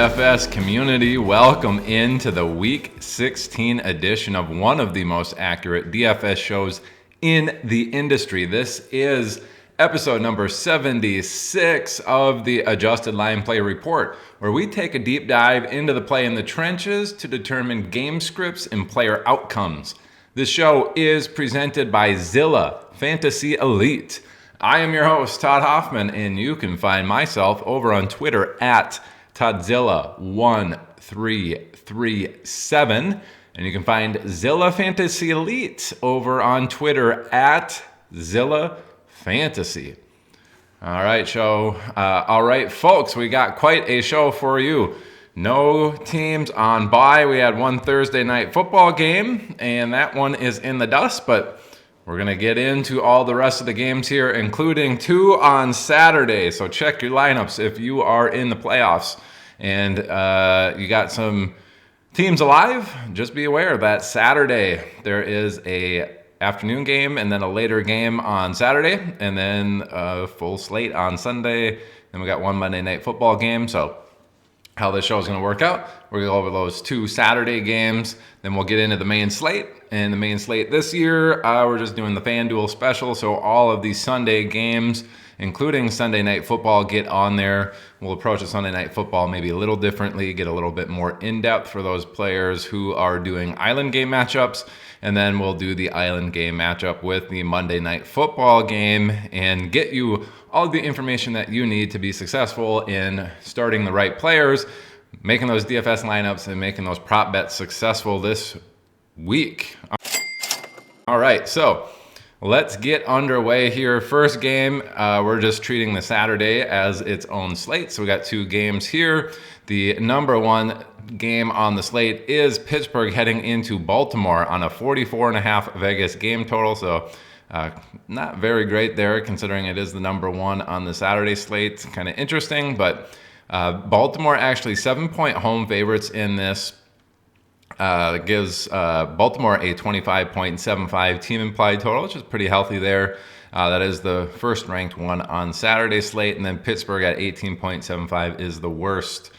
DFS community, welcome into the Week 16 edition of one of the most accurate DFS shows in the industry. This is episode number 76 of the Adjusted Line Play Report, where we take a deep dive into the play in the trenches to determine game scripts and player outcomes. This show is presented by Zilla Fantasy Elite. I am your host, Todd Hoffman, and you can find myself over on Twitter at Todzilla1337, and you can zilla Zilla Fantasy Elite over on Twitter at Zilla Fantasy. All right, folks, we got quite a show for you. No teams on bye. We had one Thursday night football game, and that one is in the dust, but we're going to get into all the rest of the games here, including two on Saturday. So check your lineups if you are in the playoffs and you got some teams alive. Just be aware that Saturday there is a afternoon game and then a later game on Saturday and then a full slate on Sunday. And we got one Monday night football game. So how this show is going to work out, we're going to go over those two Saturday games. Then we'll get into the main slate. And the main slate this year, we're just doing the FanDuel special. So all of these Sunday games, including Sunday Night Football, get on there. We'll approach the Sunday Night Football maybe a little differently, get a little bit more in-depth for those players who are doing island game matchups. And then we'll do the island game matchup with the Monday Night Football game and get you all of the information that you need to be successful in starting the right players, making those DFS lineups, and making those prop bets successful this week. All right, so let's get underway here. First game, we're just treating the Saturday as its own slate. So we got two games here. The number one game on the slate is Pittsburgh heading into Baltimore on a 44.5 Vegas game total. So not very great there considering it is the number one on the Saturday slate. Kind of interesting, but Baltimore actually 7-point home favorites in this. Gives Baltimore a 25.75 team implied total, which is pretty healthy there. That is the first ranked one on Saturday slate, and then Pittsburgh at 18.75 is the worst.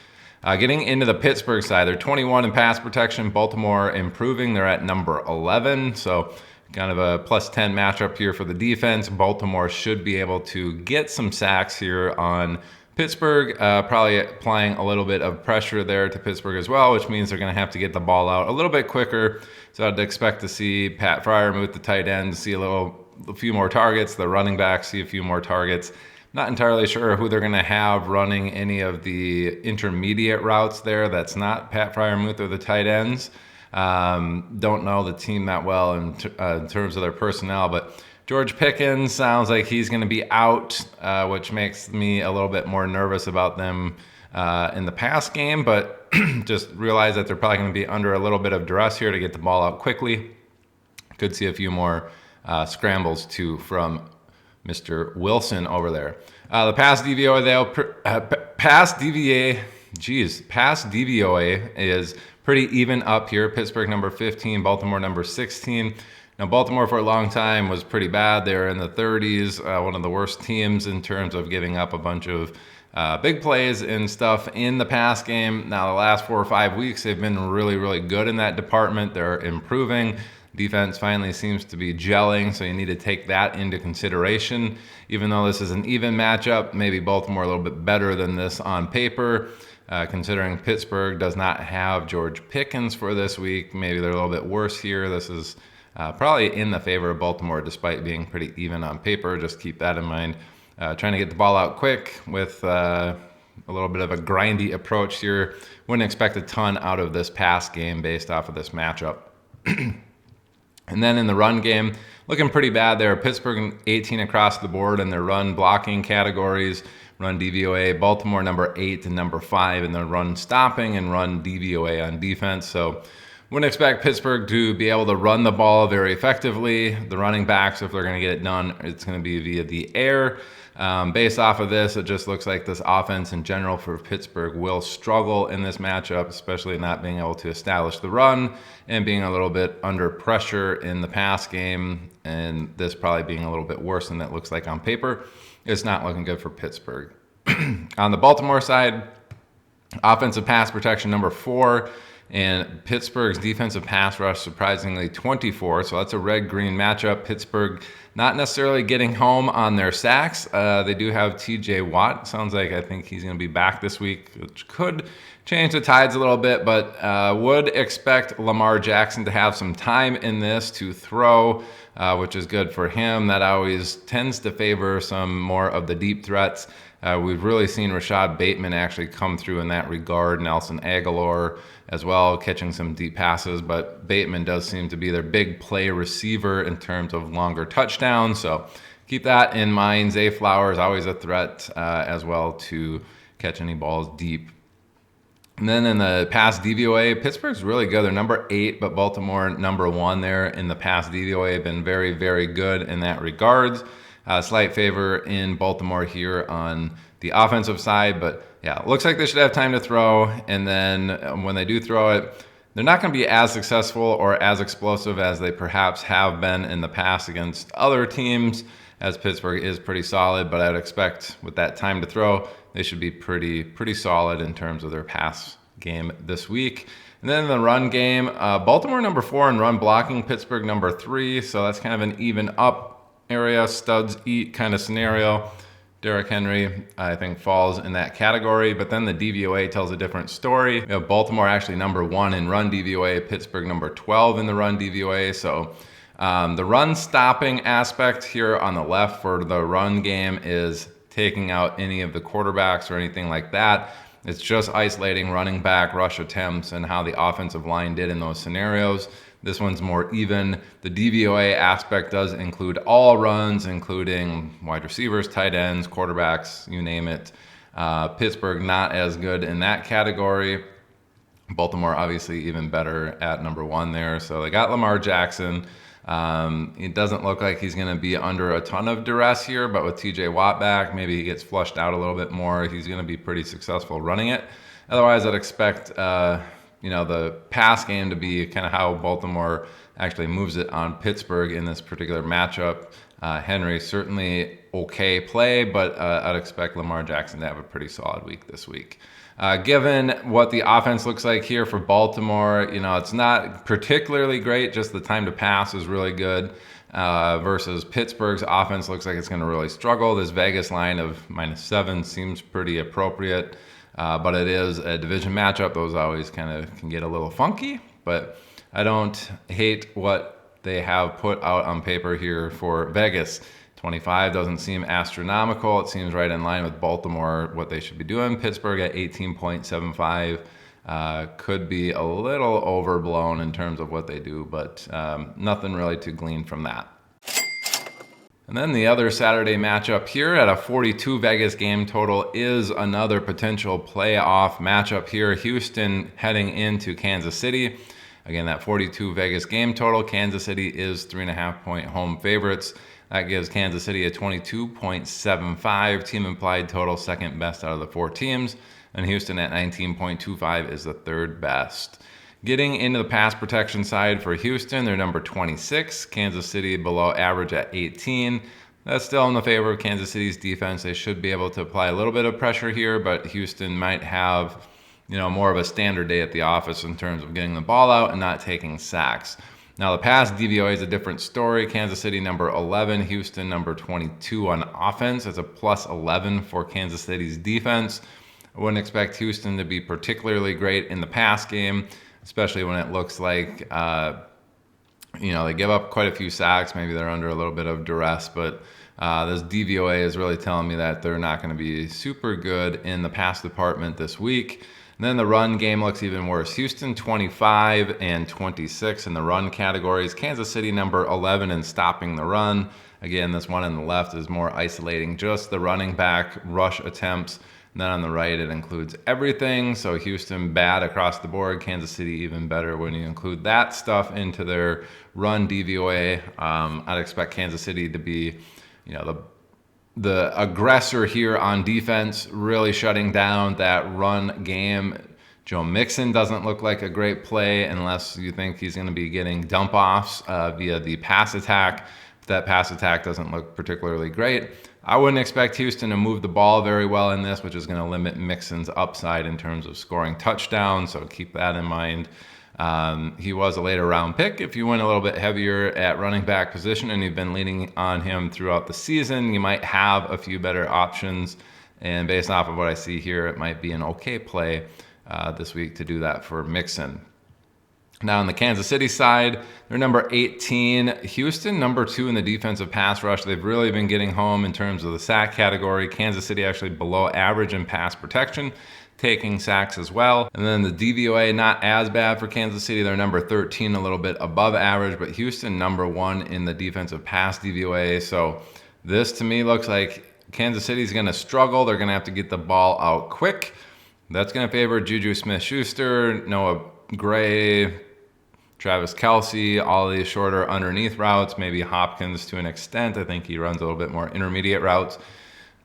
Getting into the Pittsburgh side, they're 21 in pass protection. Baltimore improving, they're at number 11, so kind of a plus 10 matchup here for the defense. Baltimore should be able to get some sacks here on Pittsburgh, probably applying a little bit of pressure there to Pittsburgh as well, which means they're going to have to get the ball out a little bit quicker. So I'd expect to see Pat Freiermuth, the tight end, see a few more targets. The running back see a few more targets. Not entirely sure who they're going to have running any of the intermediate routes there. That's not Pat Freiermuth or the tight ends. Don't know the team that well in terms of their personnel, but George Pickens sounds like he's going to be out, which makes me a little bit more nervous about them in the pass game, but just realize that they're probably going to be under a little bit of duress here to get the ball out quickly. Could see a few more scrambles too from Mr. Wilson over there. The pass DVOA is pretty even up here. Pittsburgh number 15, Baltimore number 16. Now, Baltimore for a long time was pretty bad. They were in the 30s, one of the worst teams in terms of giving up a bunch of big plays and stuff in the pass game. Now, the last 4 or 5 weeks, they've been really, really good in that department. They're improving. Defense finally seems to be gelling, so you need to take that into consideration. Even though this is an even matchup, maybe Baltimore a little bit better than this on paper. Considering Pittsburgh does not have George Pickens for this week, maybe they're a little bit worse here. This is probably in the favor of Baltimore despite being pretty even on paper. Just keep that in mind. Trying to get the ball out quick with a little bit of a grindy approach here. Wouldn't expect a ton out of this pass game based off of this matchup. And then in the run game, looking pretty bad there. Pittsburgh 18 across the board in their run blocking categories. Run DVOA, Baltimore number 8 and number 5 in the run stopping and run DVOA on defense. So wouldn't expect Pittsburgh to be able to run the ball very effectively. The running backs, if they're going to get it done, it's going to be via the air. Based off of this, it just looks like this offense in general for Pittsburgh will struggle in this matchup, especially not being able to establish the run and being a little bit under pressure in the pass game, and this probably being a little bit worse than it looks like on paper. It's not looking good for Pittsburgh. On the Baltimore side, Offensive pass protection number 4, and Pittsburgh's defensive pass rush surprisingly 24. So that's a red-green matchup. Pittsburgh not necessarily getting home on their sacks. They do have TJ Watt. Sounds like I think he's going to be back this week, which could change the tides a little bit, but would expect Lamar Jackson to have some time in this to throw, which is good for him. That always tends to favor some more of the deep threats. We've really seen Rashad Bateman actually come through in that regard. Nelson Aguilar as well, catching some deep passes, but Bateman does seem to be their big play receiver in terms of longer touchdowns. So keep that in mind. Zay Flowers always a threat as well to catch any balls deep. And then in the pass DVOA, Pittsburgh's really good. They're number 8, but Baltimore number 1 there in the pass DVOA. Have been very, very good in that regards. Slight favor in Baltimore here on the offensive side, but yeah, looks like they should have time to throw. And then when they do throw it, they're not going to be as successful or as explosive as they perhaps have been in the past against other teams, as Pittsburgh is pretty solid. But I'd expect with that time to throw, they should be pretty solid in terms of their pass game this week. And then in the run game, Baltimore number 4 in run blocking, Pittsburgh number 3. So that's kind of an even up area, studs eat kind of scenario. Derrick Henry, I think, falls in that category. But then the DVOA tells a different story. We have Baltimore actually number 1 in run DVOA, Pittsburgh number 12 in the run DVOA. So the run stopping aspect here on the left for the run game is taking out any of the quarterbacks or anything like that. It's just isolating running back rush attempts and how the offensive line did in those scenarios. This one's more even. The DVOA aspect does include all runs, including wide receivers, tight ends, quarterbacks, you name it. Pittsburgh not as good in that category. Baltimore obviously even better at number 1 there. So they got Lamar Jackson. It doesn't look like he's going to be under a ton of duress here, but with TJ Watt back, maybe he gets flushed out a little bit more. He's going to be pretty successful running it. Otherwise, I'd expect the pass game to be kind of how Baltimore actually moves it on Pittsburgh in this particular matchup. Henry certainly okay play, but I'd expect Lamar Jackson to have a pretty solid week this week. Given what the offense looks like here for Baltimore, it's not particularly great. Just the time to pass is really good versus Pittsburgh's offense looks like it's going to really struggle. This Vegas line of -7 seems pretty appropriate. But it is a division matchup. Those always kind of can get a little funky, but I don't hate what they have put out on paper here for Vegas. 25 doesn't seem astronomical. It seems right in line with Baltimore, what they should be doing. Pittsburgh at 18.75 could be a little overblown in terms of what they do, but nothing really to glean from that. And then the other Saturday matchup here at a 42 Vegas game total is another potential playoff matchup here. Houston heading into Kansas City. Again, that 42 Vegas game total. Kansas City is 3.5-point home favorites. That gives Kansas City a 22.75 team implied total, second best out of the 4 teams. And Houston at 19.25 is the third best. Getting into the pass protection side for Houston, they're number 26. Kansas City below average at 18. That's still in the favor of Kansas City's defense. They should be able to apply a little bit of pressure here, but Houston might have, more of a standard day at the office in terms of getting the ball out and not taking sacks. Now, the pass DVOA is a different story. Kansas City number 11, Houston number 22 on offense. It's a plus 11 for Kansas City's defense. I wouldn't expect Houston to be particularly great in the pass game, especially when it looks like, they give up quite a few sacks. Maybe they're under a little bit of duress, but this DVOA is really telling me that they're not going to be super good in the pass department this week. And then the run game looks even worse. Houston 25 and 26 in the run categories. Kansas City number 11 in stopping the run. Again, this one on the left is more isolating just the running back rush attempts. And then on the right, it includes everything. So Houston bad across the board. Kansas City even better when you include that stuff into their run DVOA. I'd expect Kansas City to be, the aggressor here on defense, really shutting down that run game. Joe Mixon doesn't look like a great play unless you think he's going to be getting dump-offs via the pass attack. that pass attack doesn't look particularly great. I wouldn't expect Houston to move the ball very well in this, which is going to limit Mixon's upside in terms of scoring touchdowns, so keep that in mind. He was a later round pick. If you went a little bit heavier at running back position and you've been leaning on him throughout the season, you might have a few better options. And based off of what I see here, it might be an okay play this week to do that for Mixon. Now on the Kansas City side, they're number 18. Houston, number 2 in the defensive pass rush. They've really been getting home in terms of the sack category. Kansas City actually below average in pass protection, taking sacks as well. And then the DVOA, not as bad for Kansas City. They're number 13, a little bit above average, but Houston number 1 in the defensive pass DVOA. So this to me looks like Kansas City's going to struggle. They're going to have to get the ball out quick. That's going to favor Juju Smith-Schuster, Noah Gray, Travis Kelce, all these shorter underneath routes, maybe Hopkins to an extent. I think he runs a little bit more intermediate routes.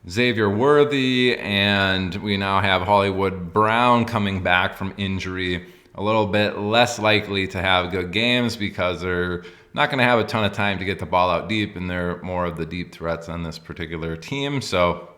Xavier Worthy, and we now have Hollywood Brown coming back from injury. A little bit less likely to have good games because they're not going to have a ton of time to get the ball out deep, and they're more of the deep threats on this particular team. So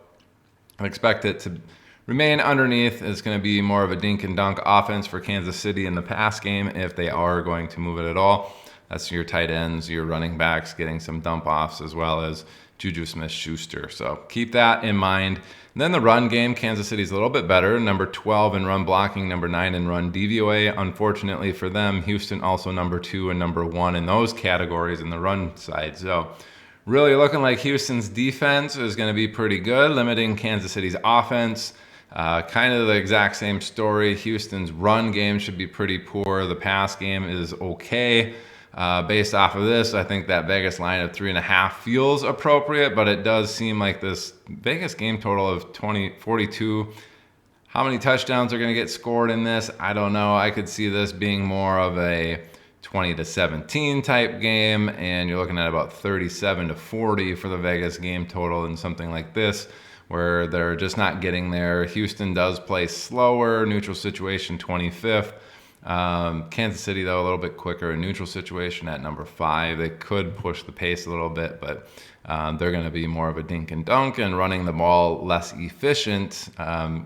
I expect it to remain underneath. It's going to be more of a dink and dunk offense for Kansas City in the pass game if they are going to move it at all. That's your tight ends, your running backs getting some dump offs, as well as Juju Smith-Schuster. So keep that in mind. And then the run game, Kansas City's a little bit better. Number 12 in run blocking, number 9 in run DVOA. Unfortunately for them, Houston also number 2 and number 1 in those categories in the run side. So really looking like Houston's defense is going to be pretty good, limiting Kansas City's offense. Kind of the exact same story. Houston's run game should be pretty poor. The pass game is okay. Based off of this, I think that Vegas line of 3.5 feels appropriate, but it does seem like this Vegas game total of 42. How many touchdowns are going to get scored in this? I don't know. I could see this being more of a 20-17 type game, and you're looking at about 37-40 for the Vegas game total in something like this, where they're just not getting there. Houston does play slower, neutral situation 25th. Kansas City, though, a little bit quicker, a neutral situation at number 5. They could push the pace a little bit, but they're going to be more of a dink and dunk and running the ball less efficient,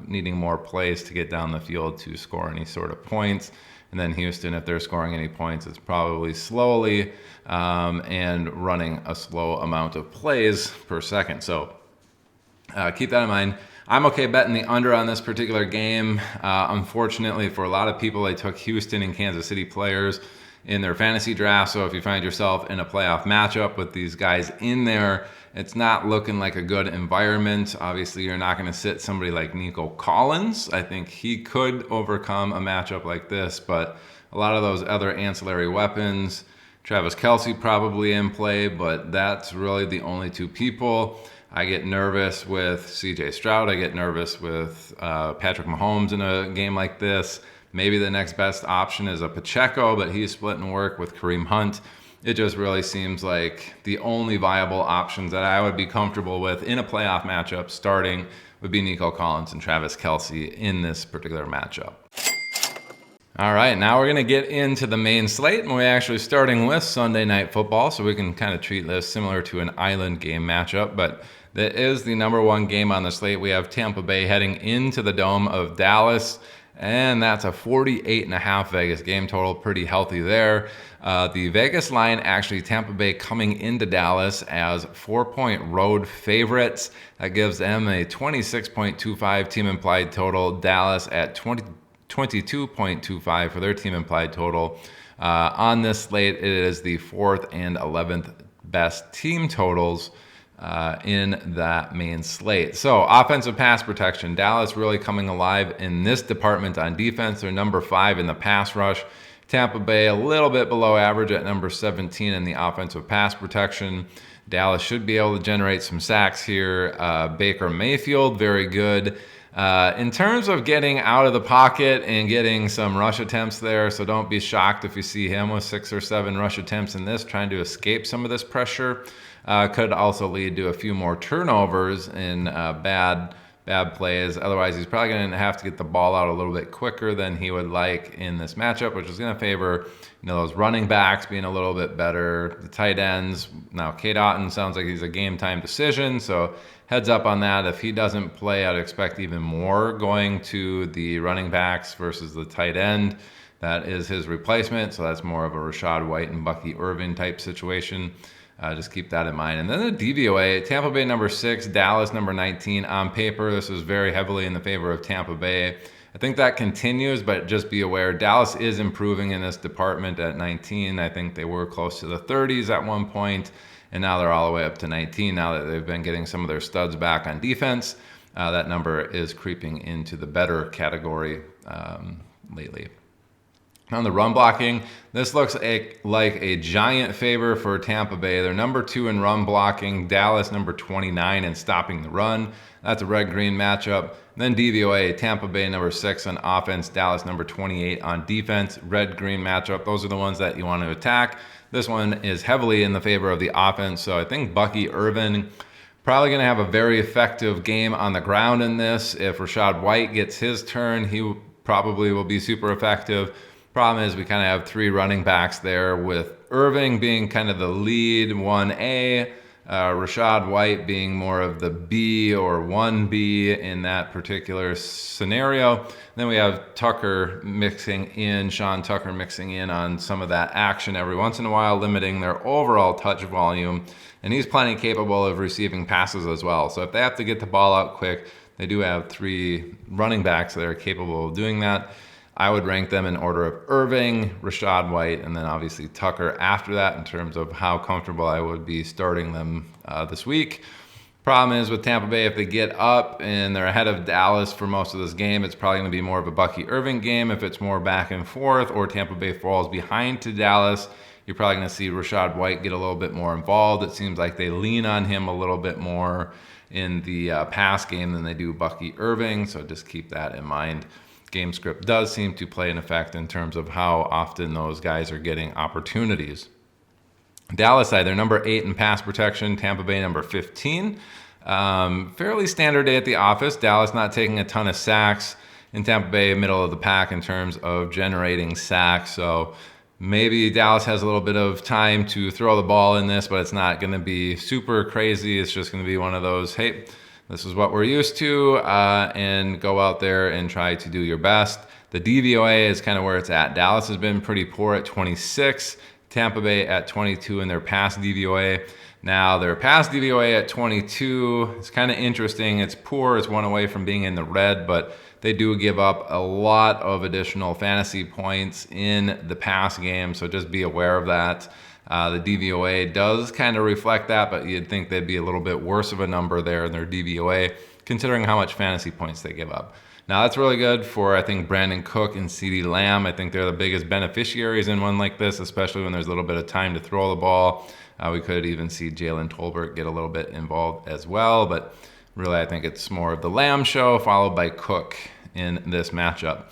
needing more plays to get down the field to score any sort of points. And then Houston, if they're scoring any points, it's probably slowly and running a slow amount of plays per second. So keep that in mind. I'm okay betting the under on this particular game. Unfortunately, for a lot of people, they took Houston and Kansas City players in their fantasy draft. So if you find yourself in a playoff matchup with these guys in there, it's not looking like a good environment. Obviously, you're not going to sit somebody like Nico Collins. I think he could overcome a matchup like this, but a lot of those other ancillary weapons, Travis Kelce probably in play, but that's really the only two people. I get nervous with CJ Stroud. I get nervous with Patrick Mahomes in a game like this. Maybe the next best option is a Pacheco, but he's splitting work with Kareem Hunt. It just really seems like the only viable options that I would be comfortable with in a playoff matchup starting would be Nico Collins and Travis Kelce in this particular matchup. All right, now we're going to get into the main slate, and we're actually starting with Sunday Night Football, so we can kind of treat this similar to an island game matchup, but that is the number 1 game on the slate. We have Tampa Bay heading into the Dome of Dallas, and that's a 48.5 Vegas game total. Pretty healthy there. The Vegas line, actually, Tampa Bay coming into Dallas as 4-point road favorites. That gives them a 26.25 team implied total. Dallas at 22.25 for their team implied total. On this slate, it is the 4th and 11th best team totals in that main slate. So offensive pass protection, Dallas really coming alive in this department on defense. They're number 5 in the pass rush. Tampa Bay a little bit below average at number 17 in the offensive pass protection. Dallas should be able to generate some sacks here. Baker Mayfield, very good in terms of getting out of the pocket and getting some rush attempts there. So don't be shocked if you see him with 6 or 7 rush attempts in this, trying to escape some of this pressure. Could also lead to a few more turnovers in bad bad plays. Otherwise, he's probably going to have to get the ball out a little bit quicker than he would like in this matchup, which is going to favor, those running backs being a little bit better. The tight ends, now Cade Otton sounds like he's a game time decision, so heads up on that. If he doesn't play, I'd expect even more going to the running backs versus the tight end. That is his replacement, so that's more of a Rachaad White and Bucky Irvin type situation. Just keep that in mind. And then the DVOA, Tampa Bay number 6, Dallas number 19. On paper, this is very heavily in the favor of Tampa Bay. I think that continues, but just be aware, Dallas is improving in this department at 19. I think they were close to the 30s at one point, and now they're all the way up to 19 now that they've been getting some of their studs back on defense. That number is creeping into the better category lately. On the run blocking, this looks like a giant favor for Tampa Bay. They're number 2 in run blocking, Dallas number 29 in stopping the run. That's a red-green matchup. Then DVOA, Tampa Bay number 6 on offense, Dallas number 28 on defense. Red-green matchup. Those are the ones that you want to attack. This one is heavily in the favor of the offense, so I think Bucky Irvin probably going to have a very effective game on the ground in this. If Rachaad White gets his turn, he probably will be super effective. Problem is we kind of have 3 running backs there, with Irving being kind of the lead 1A, Rachaad White being more of the B or 1B in that particular scenario. Then we have Tucker mixing in, Sean Tucker mixing in on some of that action every once in a while, limiting their overall touch volume. And he's plenty capable of receiving passes as well. So if they have to get the ball out quick, they do have 3 running backs that are capable of doing that. I would rank them in order of Irving, Rachaad White, and then obviously Tucker after that in terms of how comfortable I would be starting them this week. Problem is with Tampa Bay, if they get up and they're ahead of Dallas for most of this game, it's probably going to be more of a Bucky Irving game. If it's more back and forth or Tampa Bay falls behind to Dallas, you're probably going to see Rachaad White get a little bit more involved. It seems like they lean on him a little bit more in the pass game than they do Bucky Irving, so just keep that in mind. Game script does seem to play an effect in terms of how often those guys are getting opportunities. Dallas side, they're number 8 in pass protection, Tampa Bay number 15. Fairly standard day at the office. Dallas not taking a ton of sacks, in Tampa Bay middle of the pack in terms of generating sacks. So maybe Dallas has a little bit of time to throw the ball in this, but it's not going to be super crazy. It's just going to be one of those, hey, this is what we're used to, and go out there and try to do your best. The DVOA is kind of where it's at. Dallas has been pretty poor at 26, Tampa Bay at 22 in their pass DVOA. Now, their pass DVOA at 22, it's kind of interesting. It's poor, it's one away from being in the red, but they do give up a lot of additional fantasy points in the pass game, so just be aware of that. The DVOA does kind of reflect that, but you'd think they'd be a little bit worse of a number there in their DVOA, considering how much fantasy points they give up. Now, that's really good for, I think, Brandon Cook and CeeDee Lamb. I think they're the biggest beneficiaries in one like this, especially when there's a little bit of time to throw the ball. We could even see Jalen Tolbert get a little bit involved as well, but really I think it's more of the Lamb show, followed by Cook in this matchup.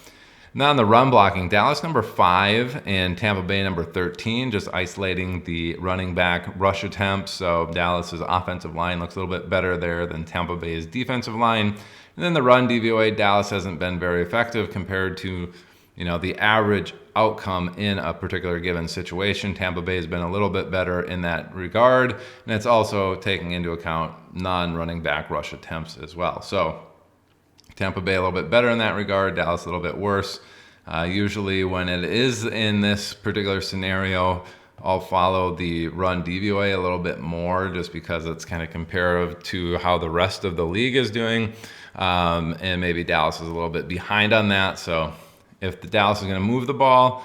Now on the run blocking, Dallas number 5 and Tampa Bay number 13, just isolating the running back rush attempts. So Dallas's offensive line looks a little bit better there than Tampa Bay's defensive line. And then the run DVOA, Dallas hasn't been very effective compared to, the average outcome in a particular given situation. Tampa Bay has been a little bit better in that regard, and it's also taking into account non-running back rush attempts as well. So Tampa Bay a little bit better in that regard, Dallas a little bit worse. Usually when it is in this particular scenario, I'll follow the run DVOA a little bit more just because it's kind of comparative to how the rest of the league is doing. And maybe Dallas is a little bit behind on that. So if the Dallas is going to move the ball,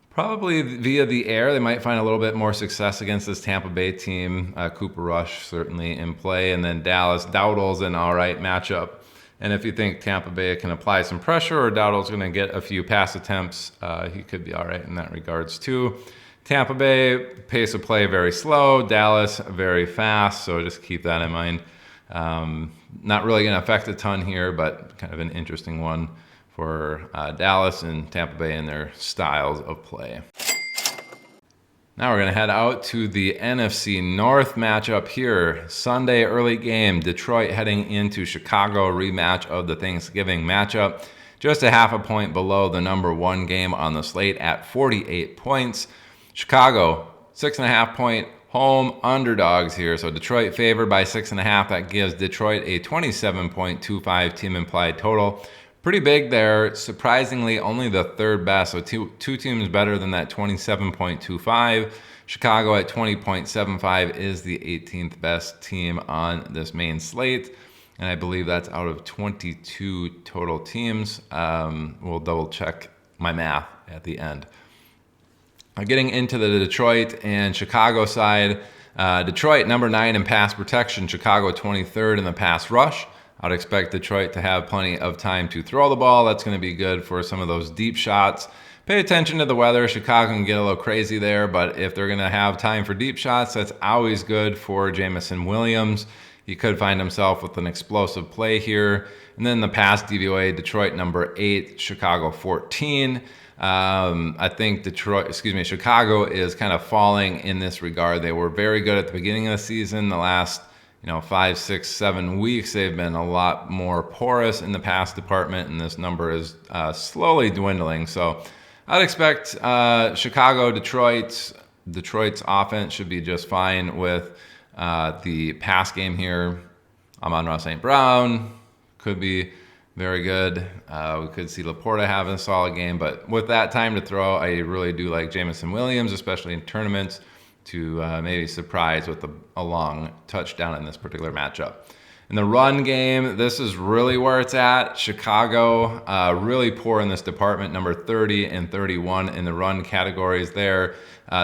probably via the air, they might find a little bit more success against this Tampa Bay team. Cooper Rush certainly in play. And then Dallas, Dowdle's an all right matchup. And if you think Tampa Bay can apply some pressure or Dowdle's going to get a few pass attempts, he could be all right in that regards too. Tampa Bay, pace of play very slow. Dallas, very fast. So just keep that in mind. Not really going to affect a ton here, but kind of an interesting one for Dallas and Tampa Bay and their styles of play. Now we're going to head out to the NFC North matchup here. Sunday early game, Detroit heading into Chicago, rematch of the Thanksgiving matchup. Just a half a point below the number one game on the slate at 48 points. Chicago, 6.5 point home underdogs here. So Detroit favored by 6.5. That gives Detroit a 27.25 team implied total. Pretty big there. Surprisingly, only the third best. So two teams better than that 27.25. Chicago at 20.75 is the 18th best team on this main slate. And I believe that's out of 22 total teams. We'll double check my math at the end. Getting into the Detroit and Chicago side, Detroit number 9 in pass protection, Chicago 23rd in the pass rush. I'd expect Detroit to have plenty of time to throw the ball. That's going to be good for some of those deep shots. Pay attention to the weather. Chicago can get a little crazy there, but if they're going to have time for deep shots, that's always good for Jameson Williams. He could find himself with an explosive play here. And then the pass DVOA, Detroit number 8, Chicago 14. I think Chicago is kind of falling in this regard. They were very good at the beginning of the season. The last 5, 6, 7 weeks, they've been a lot more porous in the pass department, and this number is slowly dwindling. So I'd expect Detroit's offense should be just fine with the pass game here. Amon-Ra St. Brown could be very good. We could see Laporta having a solid game, but with that time to throw, I really do like Jameson Williams, especially in tournaments, to maybe surprise with a long touchdown in this particular matchup. In the run game, this is really where it's at. Chicago, really poor in this department, number 30 and 31 in the run categories there.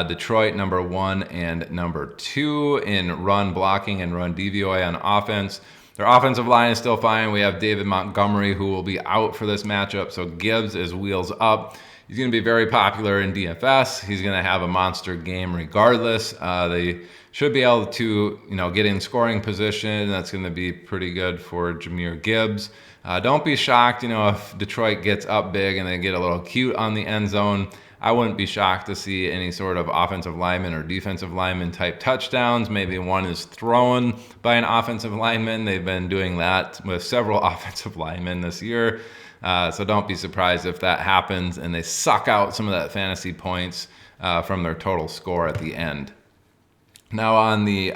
Detroit, number 1 and number 2 in run blocking and run DVOA on offense. Their offensive line is still fine. We have David Montgomery, who will be out for this matchup, so Gibbs is wheels up. He's going to be very popular in DFS. He's going to have a monster game regardless. They should be able to, get in scoring position. That's going to be pretty good for Jahmyr Gibbs. Don't be shocked, if Detroit gets up big and they get a little cute on the end zone. I wouldn't be shocked to see any sort of offensive lineman or defensive lineman type touchdowns. Maybe one is thrown by an offensive lineman. They've been doing that with several offensive linemen this year. So don't be surprised if that happens and they suck out some of that fantasy points from their total score at the end. Now on the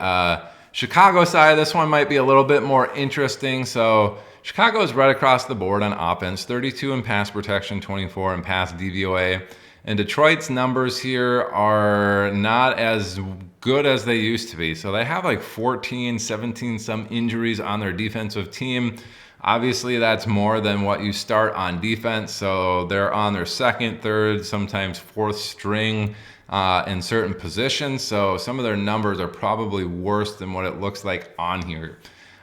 Chicago side, this one might be a little bit more interesting. So Chicago is right across the board on offense, 32 in pass protection, 24 in pass DVOA. And Detroit's numbers here are not as good as they used to be. So they have like 14, 17 some injuries on their defensive team. Obviously, that's more than what you start on defense. So they're on their second, third, sometimes fourth string in certain positions. So some of their numbers are probably worse than what it looks like on here.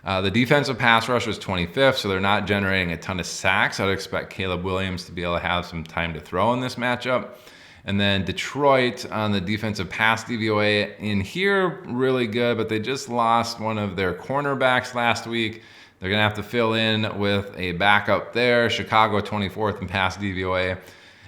The defensive pass rush is 25th, so they're not generating a ton of sacks. I'd expect Caleb Williams to be able to have some time to throw in this matchup. And then Detroit on the defensive pass DVOA in here, really good, but they just lost one of their cornerbacks last week. They're going to have to fill in with a backup there. Chicago 24th in pass DVOA.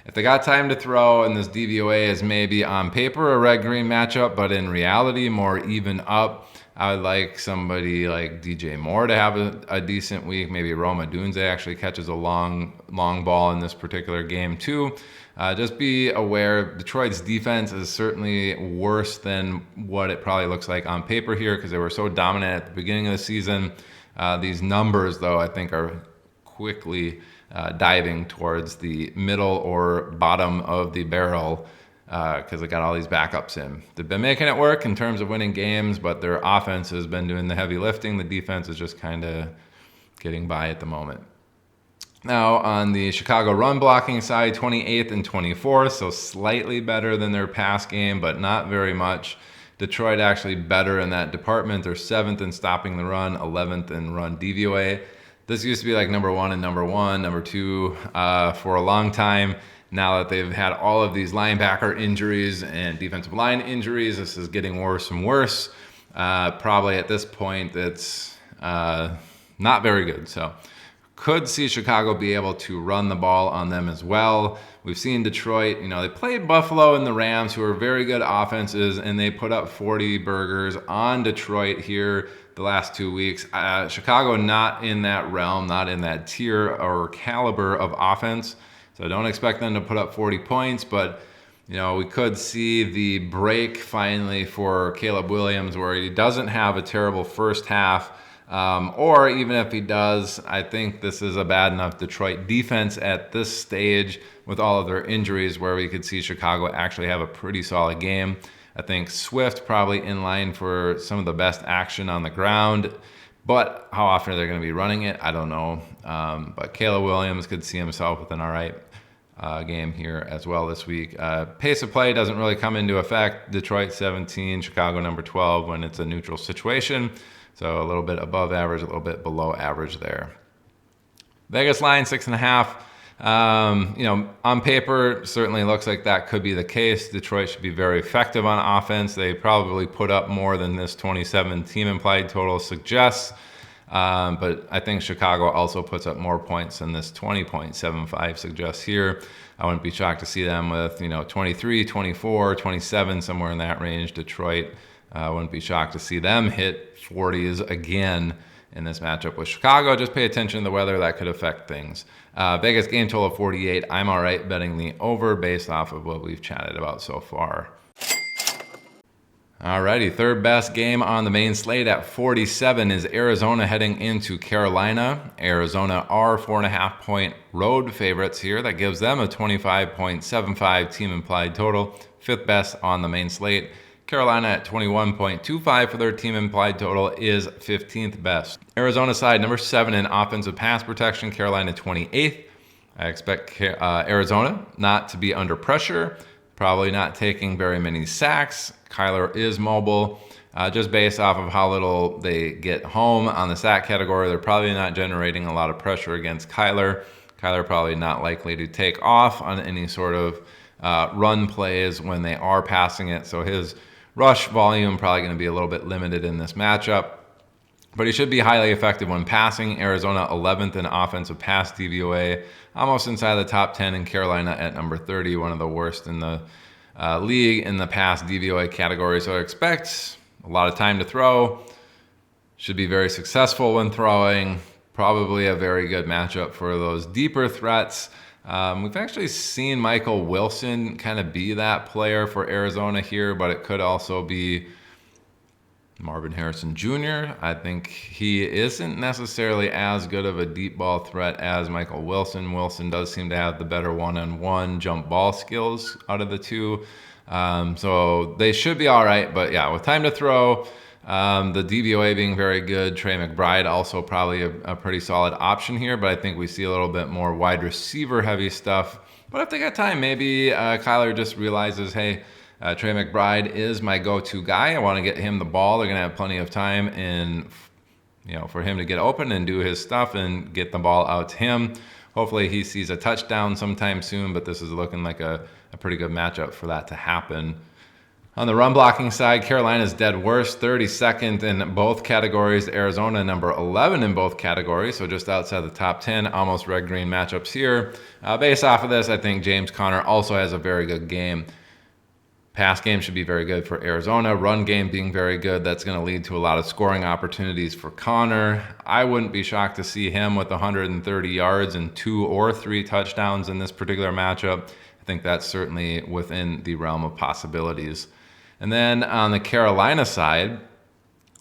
If they got time to throw, and this DVOA is maybe on paper a red-green matchup, but in reality more even up, I would like somebody like DJ Moore to have a decent week. Maybe Roma Dunze actually catches a long ball in this particular game too. Just be aware, Detroit's defense is certainly worse than what it probably looks like on paper here because they were so dominant at the beginning of the season. These numbers, though, I think are quickly diving towards the middle or bottom of the barrel because they got all these backups in. They've been making it work in terms of winning games, but their offense has been doing the heavy lifting. The defense is just kind of getting by at the moment. Now, on the Chicago run blocking side, 28th and 24th, so slightly better than their pass game, but not very much. Detroit actually better in that department. They're 7th in stopping the run, 11th in run DVOA. This used to be like number 1 and number 1, number 2 for a long time. Now that they've had all of these linebacker injuries and defensive line injuries, this is getting worse and worse. Probably at this point, it's not very good. So Could see Chicago be able to run the ball on them as well. We've seen Detroit, they played Buffalo and the Rams, who are very good offenses, and they put up 40 burgers on Detroit here the last 2 weeks. Chicago not in that realm, not in that tier or caliber of offense. So don't expect them to put up 40 points, but we could see the break finally for Caleb Williams where he doesn't have a terrible first half. Or even if he does, I think this is a bad enough Detroit defense at this stage with all of their injuries where we could see Chicago actually have a pretty solid game. I think Swift probably in line for some of the best action on the ground, but how often are they going to be running it? I don't know. But Caleb Williams could see himself with an all right game here as well this week. Pace of play doesn't really come into effect. Detroit 17, Chicago number 12 when it's a neutral situation. So a little bit above average, a little bit below average there. Vegas line 6.5. On paper, certainly looks like that could be the case. Detroit should be very effective on offense. They probably put up more than this 27 team implied total suggests. But I think Chicago also puts up more points than this 20.75 suggests here. I wouldn't be shocked to see them with, 23, 24, 27, somewhere in that range. Detroit, I wouldn't be shocked to see them hit 40s again in this matchup with Chicago. Just pay attention to the weather. That could affect things. Vegas game total of 48. I'm all right betting the over based off of what we've chatted about so far. Alrighty, third best game on the main slate at 47 is Arizona heading into Carolina. Arizona are 4.5 point road favorites here. That gives them a 25.75 team implied total. Fifth best on the main slate. Carolina at 21.25 for their team implied total is 15th best. Arizona side number 7 in offensive pass protection. Carolina 28th. I expect Arizona not to be under pressure. Probably not taking very many sacks. Kyler is mobile. Just based off of how little they get home on the sack category, they're probably not generating a lot of pressure against Kyler. Kyler probably not likely to take off on any sort of run plays when they are passing it. So his rush volume probably going to be a little bit limited in this matchup. But he should be highly effective when passing. Arizona 11th in offensive pass DVOA, almost inside the top 10, and Carolina at number 30, one of the worst in the league in the pass DVOA category. So I expect a lot of time to throw. Should be very successful when throwing. Probably a very good matchup for those deeper threats. We've actually seen Michael Wilson kind of be that player for Arizona here, but it could also be Marvin Harrison Jr. I think he isn't necessarily as good of a deep ball threat as Michael Wilson. Wilson does seem to have the better one-on-one jump ball skills out of the two. So they should be all right. But yeah, with time to throw, the DVOA being very good, Trey McBride also probably a pretty solid option here. But I think we see a little bit more wide receiver heavy stuff. But if they got time, maybe Kyler just realizes, hey, Trey McBride is my go-to guy. I want to get him the ball. They're going to have plenty of time and for him to get open and do his stuff and get the ball out to him. Hopefully he sees a touchdown sometime soon, but this is looking like a pretty good matchup for that to happen. On the run blocking side, Carolina's dead worst, 32nd in both categories. Arizona number 11 in both categories, so just outside the top 10, almost red-green matchups here. Based off of this, I think James Conner also has a very good game. Pass game should be very good for Arizona. Run game being very good. That's going to lead to a lot of scoring opportunities for Conner. I wouldn't be shocked to see him with 130 yards and 2 or 3 touchdowns in this particular matchup. I think that's certainly within the realm of possibilities. And then on the Carolina side,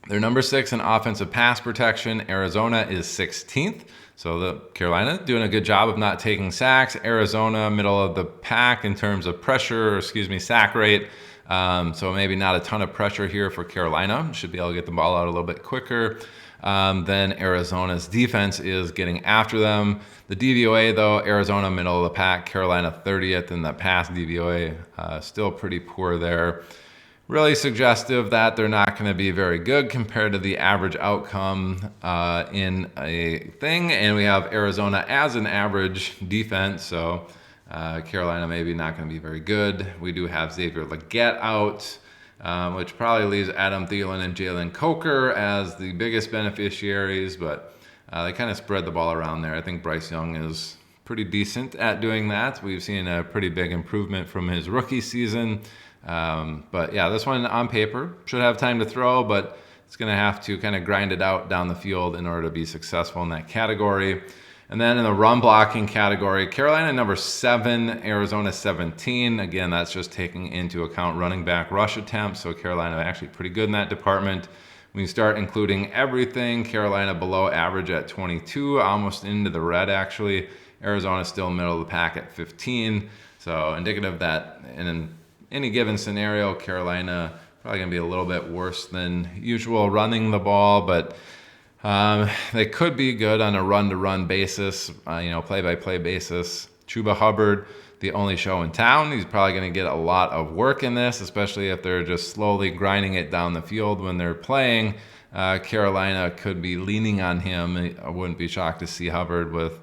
they're number 6 in offensive pass protection. Arizona is 16th. So the Carolina doing a good job of not taking sacks. Arizona, middle of the pack in terms of sack rate. So maybe not a ton of pressure here for Carolina. Should be able to get the ball out a little bit quicker than Arizona's defense is getting after them. The DVOA, though, Arizona, middle of the pack. Carolina 30th in the pass DVOA. Still pretty poor there. Really suggestive that they're not going to be very good compared to the average outcome in a thing. And we have Arizona as an average defense, so Carolina maybe not going to be very good. We do have Xavier Legette out, which probably leaves Adam Thielen and Jalen Coker as the biggest beneficiaries, but They kind of spread the ball around there. I think Bryce Young is pretty decent at doing that. We've seen a pretty big improvement from his rookie season. But yeah, this one on paper should have time to throw, but it's going to have to kind of grind it out down the field in order to be successful in that category. And then in the run blocking category, Carolina number 7, Arizona 17. Again, that's just taking into account running back rush attempts. So Carolina actually pretty good in that department. When you start including everything, Carolina below average at 22, almost into the red actually. Arizona still middle of the pack at 15. So indicative that in any given scenario, Carolina probably going to be a little bit worse than usual running the ball, but they could be good on a run-to-run basis, play-by-play basis. Chuba Hubbard, the only show in town. He's probably going to get a lot of work in this, especially if they're just slowly grinding it down the field when they're playing. Carolina could be leaning on him. I wouldn't be shocked to see Hubbard with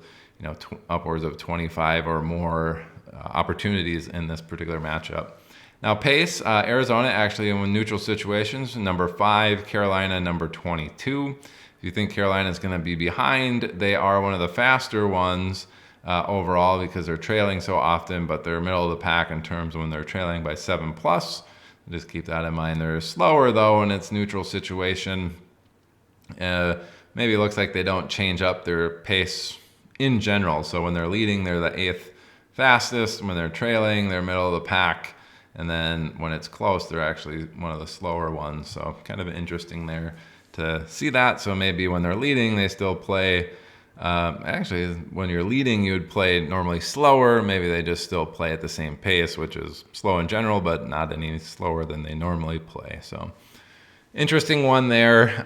upwards of 25 or more opportunities in this particular matchup. Now pace, Arizona actually in neutral situations, number 5, Carolina number 22. If you think Carolina is going to be behind, they are one of the faster ones overall because they're trailing so often, but they're middle of the pack in terms of when they're trailing by 7+. Just keep that in mind. They're slower though in its neutral situation. Maybe it looks like they don't change up their pace in general. So when they're leading, they're the 8th fastest. When they're trailing, they're middle of the pack. And then when it's close, they're actually one of the slower ones. So kind of interesting there to see that. So maybe when they're leading, they still play. Actually, when you're leading, you would play normally slower. Maybe they just still play at the same pace, which is slow in general, but not any slower than they normally play. So interesting one there.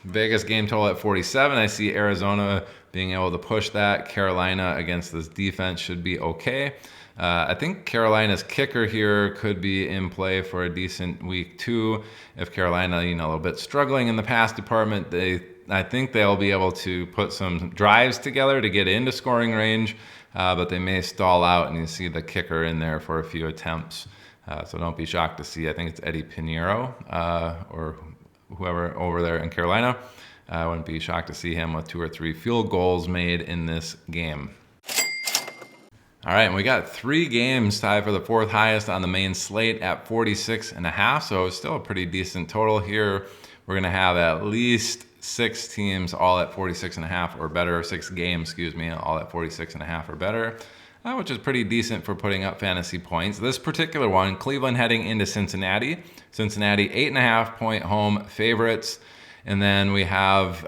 Vegas game total at 47. I see Arizona being able to push that. Carolina against this defense should be okay. I think Carolina's kicker here could be in play for a decent week too. If Carolina, a little bit struggling in the pass department, I think they'll be able to put some drives together to get into scoring range, but they may stall out, and you see the kicker in there for a few attempts. So don't be shocked to see, I think it's Eddie Pinheiro or whoever over there in Carolina. I wouldn't be shocked to see him with 2 or 3 field goals made in this game. All right, and we got 3 games tied for the 4th highest on the main slate at 46.5, so it's still a pretty decent total here. We're going to have at least 6 teams all at 46.5 or better, 6 games, all at 46.5 or better, which is pretty decent for putting up fantasy points. This particular one, Cleveland heading into Cincinnati. Cincinnati 8.5-point home favorites. And then we have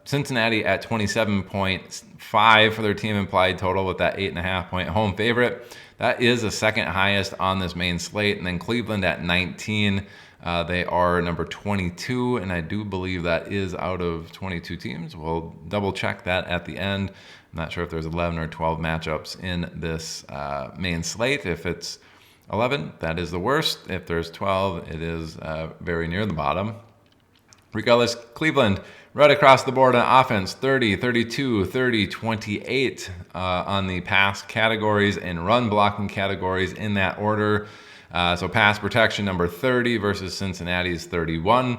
Cincinnati at 27.5 for their team implied total with that 8.5-point home favorite. That is the 2nd highest on this main slate. And then Cleveland at 19. They are number 22, and I do believe that is out of 22 teams. We'll double check that at the end. I'm not sure if there's 11 or 12 matchups in this main slate. If it's 11, that is the worst. If there's 12, it is very near the bottom. Regardless, Cleveland right across the board on offense, 30, 32, 30, 28 on the pass categories and run blocking categories in that order. So pass protection number 30 versus Cincinnati's 31.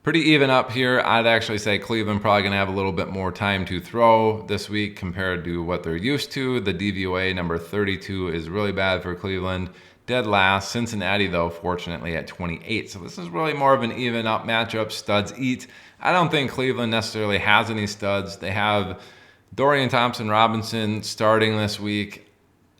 Pretty even up here. I'd actually say Cleveland probably going to have a little bit more time to throw this week compared to what they're used to. The DVOA number 32 is really bad for Cleveland. Dead last. Cincinnati, though, fortunately at 28. So this is really more of an even up matchup. Studs eat. I don't think Cleveland necessarily has any studs. They have Dorian Thompson-Robinson starting this week.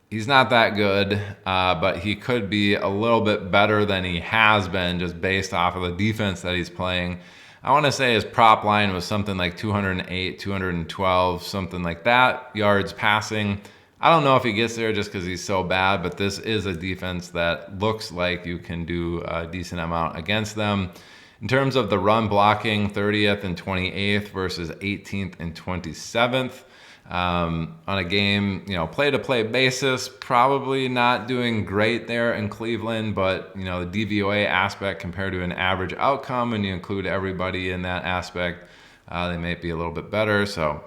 He's not that good, but he could be a little bit better than he has been just based off of the defense that he's playing. I want to say his prop line was something like 208, 212, something like that, yards passing. I don't know if he gets there just because he's so bad, but this is a defense that looks like you can do a decent amount against them. In terms of the run blocking, 30th and 28th versus 18th and 27th. On a game, play-to-play basis, probably not doing great there in Cleveland, but, the DVOA aspect compared to an average outcome, when you include everybody in that aspect, they may be a little bit better. So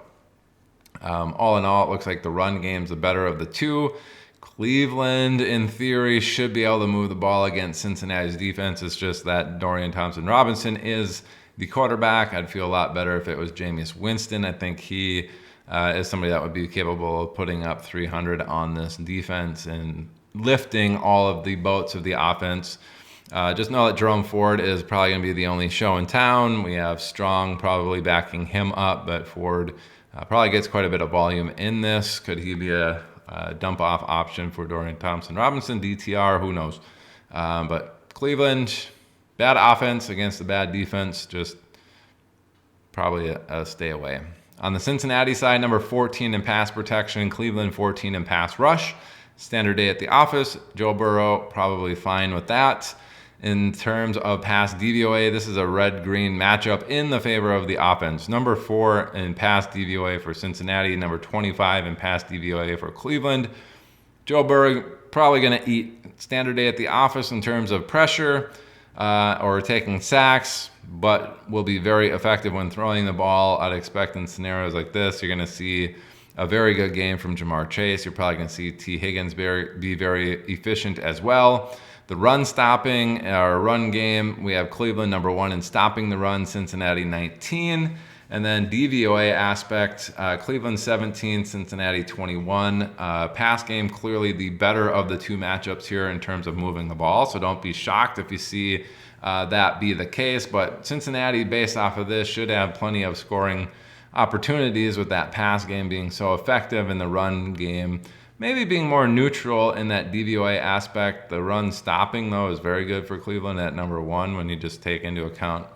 all in all, it looks like the run game's the better of the two. Cleveland, in theory, should be able to move the ball against Cincinnati's defense. It's just that Dorian Thompson-Robinson is the quarterback. I'd feel a lot better if it was Jameis Winston. I think he is somebody that would be capable of putting up 300 on this defense and lifting all of the boats of the offense. Just know that Jerome Ford is probably going to be the only show in town. We have Strong probably backing him up, but Ford probably gets quite a bit of volume in this. Could he be a dump-off option for Dorian Thompson-Robinson, DTR? Who knows? But Cleveland, bad offense against a bad defense, just probably a stay away. On the Cincinnati side, number 14 in pass protection, Cleveland 14 in pass rush. Standard day at the office. Joe Burrow probably fine with that. In terms of pass DVOA, this is a red-green matchup in the favor of the offense. Number 4 in pass DVOA for Cincinnati, number 25 in pass DVOA for Cleveland. Joe Burrow probably going to eat standard day at the office in terms of pressure or taking sacks, but will be very effective when throwing the ball. I'd expect in scenarios like this, you're going to see a very good game from Jamar Chase. You're probably going to see T. Higgins be very efficient as well. The run stopping, our run game, we have Cleveland number 1 in stopping the run, Cincinnati 19. And then DVOA aspect, Cleveland 17, Cincinnati 21. Pass game, clearly the better of the two matchups here in terms of moving the ball. So don't be shocked if you see that be the case. But Cincinnati, based off of this, should have plenty of scoring opportunities with that pass game being so effective in the run game. Maybe being more neutral in that DVOA aspect. The run stopping, though, is very good for Cleveland at number 1 when you just take into account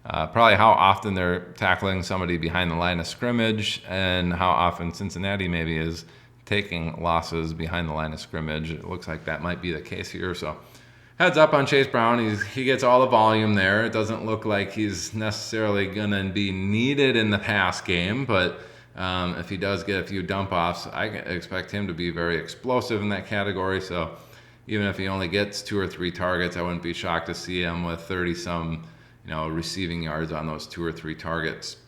probably how often they're tackling somebody behind the line of scrimmage and how often Cincinnati maybe is taking losses behind the line of scrimmage. It looks like that might be the case here. So heads up on Chase Brown. He gets all the volume there. It doesn't look like he's necessarily going to be needed in the pass game, but if he does get a few dump-offs, I expect him to be very explosive in that category. So even if he only gets 2 or 3 targets, I wouldn't be shocked to see him with 30-some, receiving yards on those 2 or 3 targets.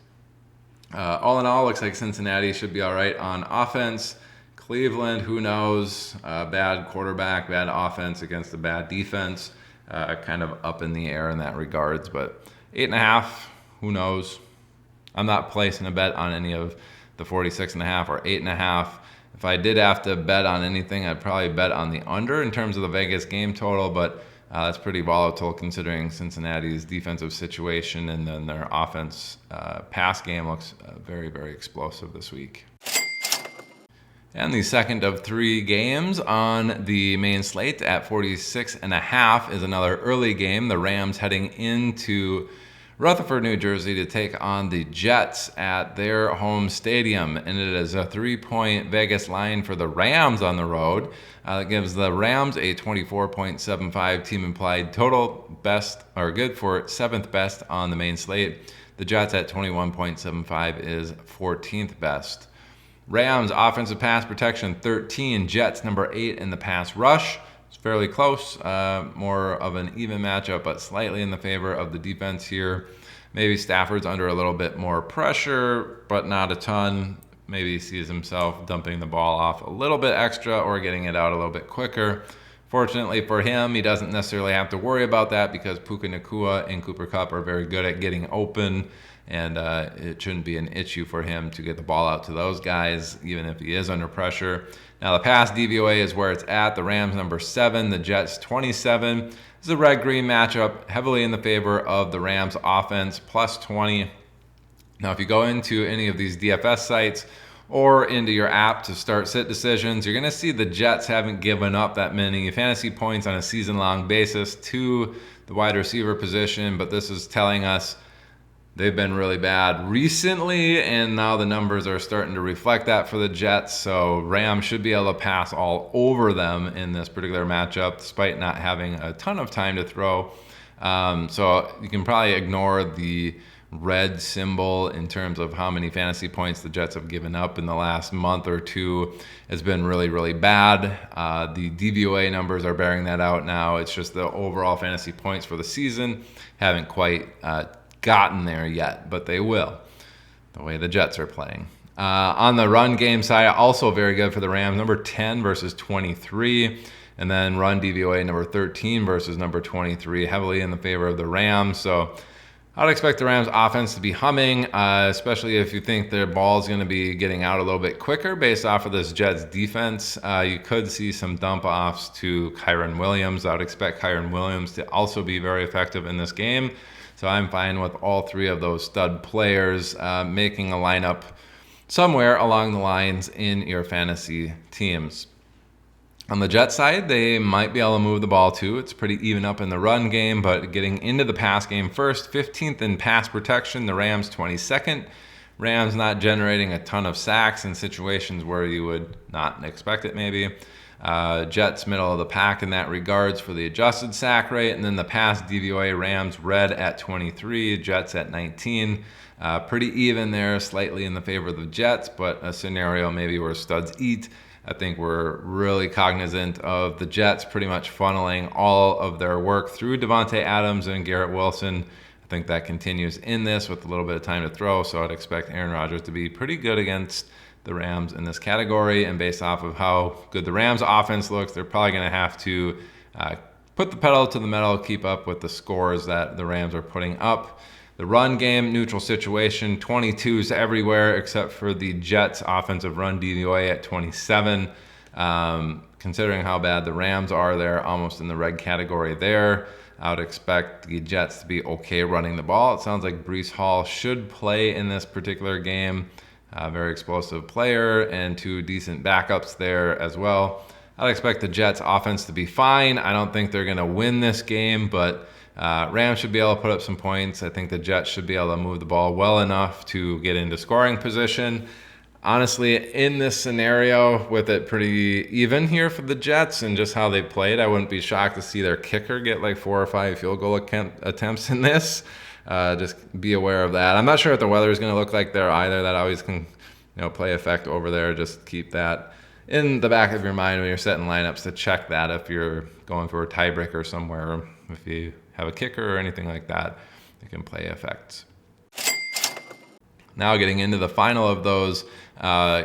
All in all, looks like Cincinnati should be all right on offense. Cleveland, who knows? Bad quarterback, bad offense against a bad defense. Kind of up in the air in that regards. But 8.5, who knows? I'm not placing a bet on any of the 46.5 or 8.5. If I did have to bet on anything, I'd probably bet on the under in terms of the Vegas game total, but that's pretty volatile considering Cincinnati's defensive situation, and then their offense pass game looks very, very explosive this week. And the second of 3 games on the main slate at 46.5 is another early game. The Rams heading into Rutherford, New Jersey to take on the Jets at their home stadium. And it is a 3-point Vegas line for the Rams on the road. That gives the Rams a 24.75 team implied total, best or good for 7th best on the main slate. The Jets at 21.75 is 14th best. Rams offensive pass protection 13, Jets number 8 in the pass rush. It's fairly close, more of an even matchup, but slightly in the favor of the defense here. Maybe Stafford's under a little bit more pressure, but not a ton. Maybe he sees himself dumping the ball off a little bit extra or getting it out a little bit quicker. Fortunately for him, he doesn't necessarily have to worry about that because Puka Nacua and Cooper Kupp are very good at getting open, and it shouldn't be an issue for him to get the ball out to those guys, even if he is under pressure. Now, the pass DVOA is where it's at. The Rams number 7, the Jets 27. This is a red-green matchup, heavily in the favor of the Rams offense, plus 20. Now, if you go into any of these DFS sites or into your app to start sit decisions, you're going to see the Jets haven't given up that many fantasy points on a season-long basis to the wide receiver position, but this is telling us they've been really bad recently, and now the numbers are starting to reflect that for the Jets. So Rams should be able to pass all over them in this particular matchup, despite not having a ton of time to throw. So you can probably ignore the red symbol in terms of how many fantasy points the Jets have given up in the last month or two. Has been really, really bad. The DVOA numbers are bearing that out now. It's just the overall fantasy points for the season haven't quite gotten there yet, but they will, the way the Jets are playing. On the run game side, also very good for the Rams, number 10 versus 23, and then run DVOA number 13 versus number 23, heavily in the favor of the Rams. So I'd expect the Rams offense to be humming, especially if you think their ball is going to be getting out a little bit quicker based off of this Jets defense. You could see some dump offs to Kyren Williams. I would expect Kyren Williams to also be very effective in this game. So I'm fine with all three of those stud players making a lineup somewhere along the lines in your fantasy teams. On the Jets side, they might be able to move the ball too. It's pretty even up in the run game, but getting into the pass game first, 15th in pass protection, the Rams 22nd. Rams not generating a ton of sacks in situations where you would not expect it maybe. Jets middle of the pack in that regards for the adjusted sack rate, and then the pass DVOA, Rams red at 23, Jets at 19. Pretty even there, slightly in the favor of the Jets, but a scenario maybe where studs eat. I think we're really cognizant of the Jets pretty much funneling all of their work through Devontae Adams and Garrett Wilson. I think that continues in this with a little bit of time to throw, so I'd expect Aaron Rodgers to be pretty good against the Rams in this category. And based off of how good the Rams offense looks, they're probably going to have to put the pedal to the metal, keep up with the scores that the Rams are putting up. The run game, neutral situation, 22s everywhere except for the Jets offensive run DVOA at 27. Considering how bad the Rams are, they're almost in the red category there. I would expect the Jets to be okay running the ball. It sounds like Breece Hall should play in this particular game. Very explosive player and two decent backups there as well. I'd expect the Jets offense to be fine. I don't think they're going to win this game, but Rams should be able to put up some points. I think the Jets should be able to move the ball well enough to get into scoring position. Honestly, in this scenario, with it pretty even here for the Jets and just how they played, I wouldn't be shocked to see their kicker get like 4 or 5 field goal attempts in this. Just be aware of that. I'm not sure what the weather is going to look like there either. That always can, play effect over there. Just keep that in the back of your mind when you're setting lineups to check that if you're going for a tiebreaker somewhere. If you have a kicker or anything like that, it can play effects. Now getting into the final of those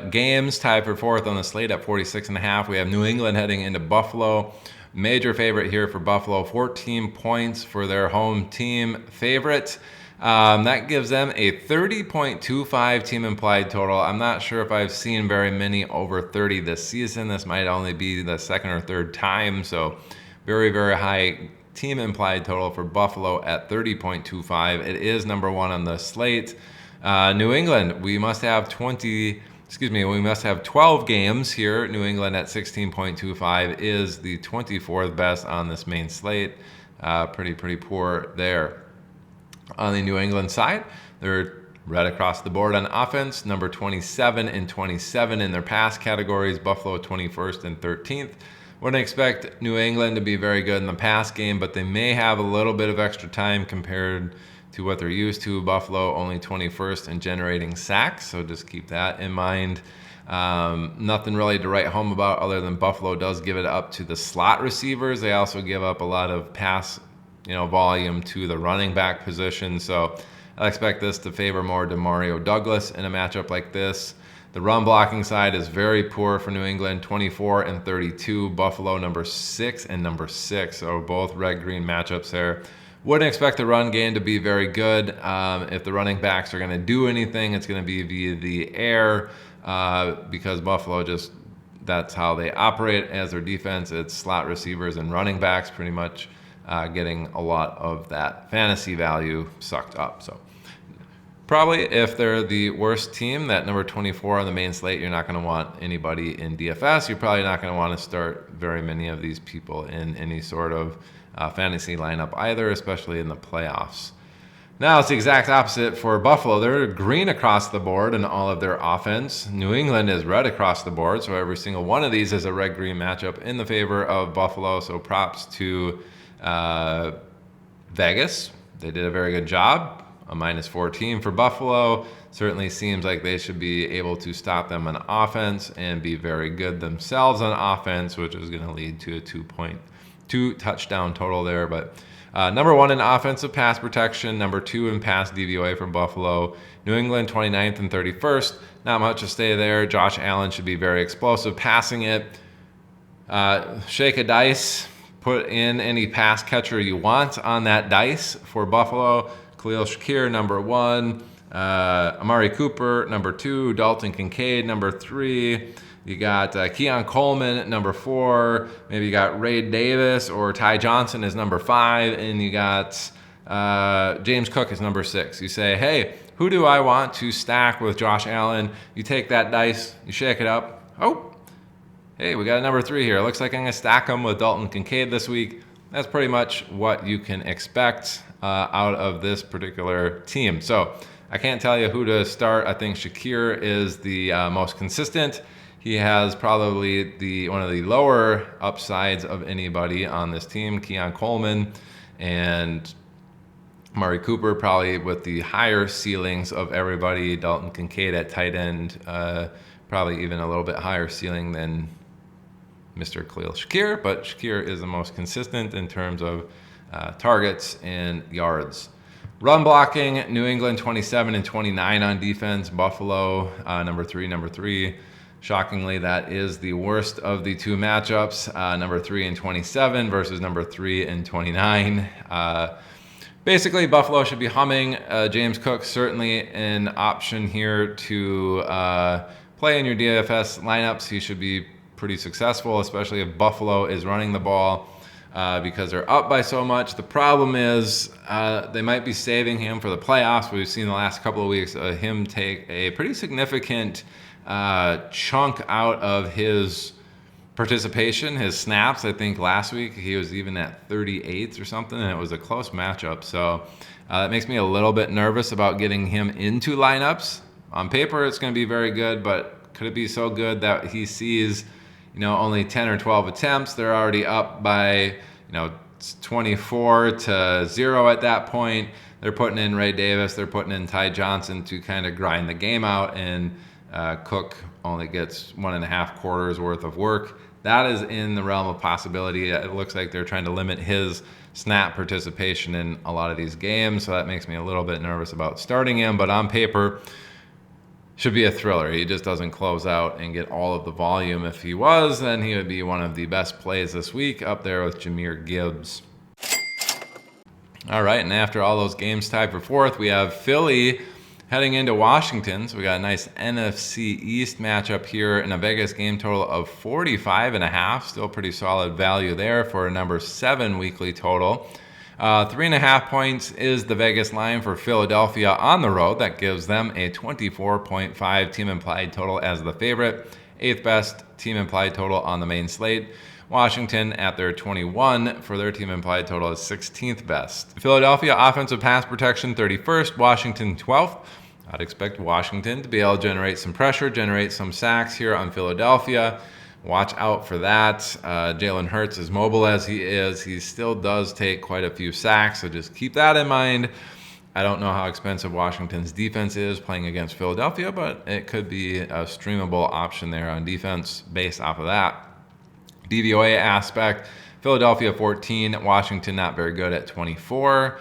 games, tied for fourth on the slate at 46.5. We have New England heading into Buffalo. Major favorite here for Buffalo, 14 points for their home team favorite. That gives them a 30.25 team implied total. I'm not sure if I've seen very many over 30 this season. This might only be the second or third time, so very, very high team implied total for Buffalo at 30.25. It is number one on the slate. New England, we must have 12 games here. New England at 16.25 is the 24th best on this main slate. Pretty poor there. On the New England side, they're right across the board on offense, number 27 and 27 in their pass categories, Buffalo 21st and 13th. Wouldn't expect New England to be very good in the pass game, but they may have a little bit of extra time compared to what they're used to. Buffalo only 21st in generating sacks, so just keep that in mind. Nothing really to write home about other than Buffalo does give it up to the slot receivers. They also give up a lot of pass volume to the running back position, so I expect this to favor more Demario Douglas in a matchup like this. The run blocking side is very poor for New England, 24 and 32. Buffalo number 6 and number 6, so both red-green matchups there. Wouldn't expect the run game to be very good. If the running backs are going to do anything, it's going to be via the air because Buffalo that's how they operate as their defense. It's slot receivers and running backs pretty much getting a lot of that fantasy value sucked up. So probably if they're the worst team, that number 24 on the main slate, you're not going to want anybody in DFS. You're probably not going to want to start very many of these people in any sort of fantasy lineup either, especially in the playoffs. Now it's the exact opposite for Buffalo. They're green across the board in all of their offense. New England is red across the board, so every single one of these is a red-green matchup in the favor of Buffalo. So props to Vegas. They did a very good job. A -14 for Buffalo. Certainly seems like they should be able to stop them on offense and be very good themselves on offense, which is going to lead to a 2.2 touchdown total there. But number 1 in offensive pass protection, number 2 in pass DVOA for Buffalo. New England 29th and 31st. Not much to stay there. Josh Allen should be very explosive passing it. Shake a dice. Put in any pass catcher you want on that dice for Buffalo. Khalil Shakir, number 1. Amari Cooper, number 2. Dalton Kincaid, number 3. You got Keon Coleman at number 4. Maybe you got Ray Davis or Ty Johnson as number 5. And you got James Cook as number 6. You say, hey, who do I want to stack with Josh Allen? You take that dice, you shake it up. Oh, hey, we got a number 3 here. Looks like I'm going to stack him with Dalton Kincaid this week. That's pretty much what you can expect out of this particular team. So I can't tell you who to start. I think Shakir is the most consistent. He has probably one of the lower upsides of anybody on this team. Keon Coleman and Amari Cooper probably with the higher ceilings of everybody. Dalton Kincaid at tight end, probably even a little bit higher ceiling than Mr. Khalil Shakir, but Shakir is the most consistent in terms of targets and yards. Run blocking, New England 27 and 29 on defense. Buffalo, number 3. Shockingly, that is the worst of the 2 matchups. Number 3 and 27 versus number 3 and 29. Basically, Buffalo should be humming. James Cook, certainly an option here to play in your DFS lineups. He should be pretty successful, especially if Buffalo is running the ball because they're up by so much. The problem is they might be saving him for the playoffs. We've seen the last couple of weeks him take a pretty significant chunk out of his participation, his snaps. I think last week he was even at 38 or something, and it was a close matchup. So that makes me a little bit nervous about getting him into lineups. On paper, it's going to be very good, but could it be so good that he sees, only 10 or 12 attempts? They're already up by, 24-0 at that point. They're putting in Ray Davis. They're putting in Ty Johnson to kind of grind the game out, and Cook only gets 1.5 quarters worth of work. That is in the realm of possibility. It looks like they're trying to limit his snap participation in a lot of these games, so that makes me a little bit nervous about starting him. But on paper, should be a thriller. He just doesn't close out and get all of the volume. If he was, then he would be one of the best plays this week, up there with Jahmyr Gibbs. All right, and after all those games tied for 4th, we have Philly heading into Washington. So we got a nice NFC East matchup here in a Vegas game total of 45.5. Still pretty solid value there for a number 7 weekly total. 3.5 points is the Vegas line for Philadelphia on the road. That gives them a 24.5 team implied total as the favorite. 8th best team implied total on the main slate. Washington at their 21 for their team implied total is 16th best. Philadelphia offensive pass protection 31st, Washington 12th. I'd expect Washington to be able to generate some pressure, generate some sacks here on Philadelphia. Watch out for that. Jalen Hurts, as mobile as he is, he still does take quite a few sacks, so just keep that in mind. I don't know how expensive Washington's defense is playing against Philadelphia, but it could be a streamable option there on defense based off of that. DVOA aspect, Philadelphia 14, Washington not very good at 24.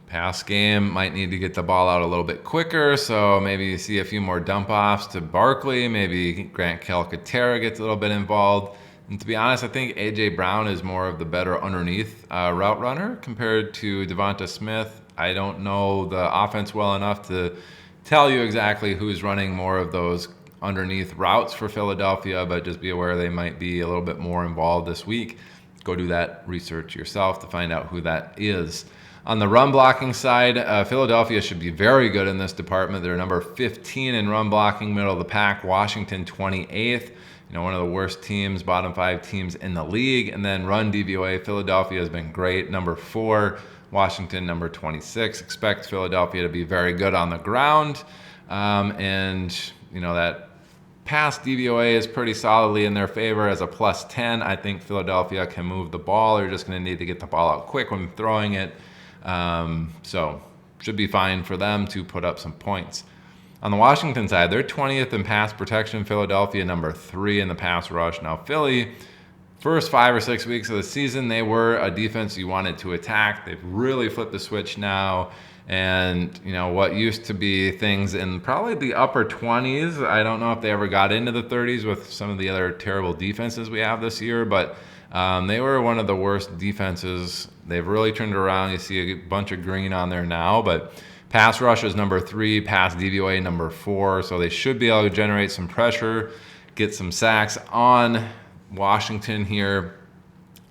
Pass game might need to get the ball out a little bit quicker, so maybe you see a few more dump-offs to Barkley. Maybe Grant Calcaterra gets a little bit involved. And to be honest, I think A.J. Brown is more of the better underneath route runner compared to Devonta Smith. I don't know the offense well enough to tell you exactly who's running more of those underneath routes for Philadelphia, but just be aware they might be a little bit more involved this week. Go do that research yourself to find out who that is. On the run blocking side, Philadelphia should be very good in this department. They're number 15 in run blocking, middle of the pack. Washington 28th, one of the worst teams, bottom 5 teams in the league. And then run DVOA, Philadelphia has been great, number 4. Washington number 26. Expect Philadelphia to be very good on the ground, and that pass DVOA is pretty solidly in their favor as a plus 10. I think Philadelphia can move the ball. They're just going to need to get the ball out quick when throwing it. So should be fine for them to put up some points. On the Washington side, they're 20th in pass protection. Philadelphia number 3 in the pass rush. Now Philly, first 5 or 6 weeks of the season, they were a defense you wanted to attack. They've really flipped the switch now. And, what used to be things in probably the upper 20s, I don't know if they ever got into the 30s with some of the other terrible defenses we have this year, but They were one of the worst defenses. They've really turned around. You see a bunch of green on there now, but pass rush is number 3, pass DVOA number 4, so they should be able to generate some pressure, get some sacks on Washington here.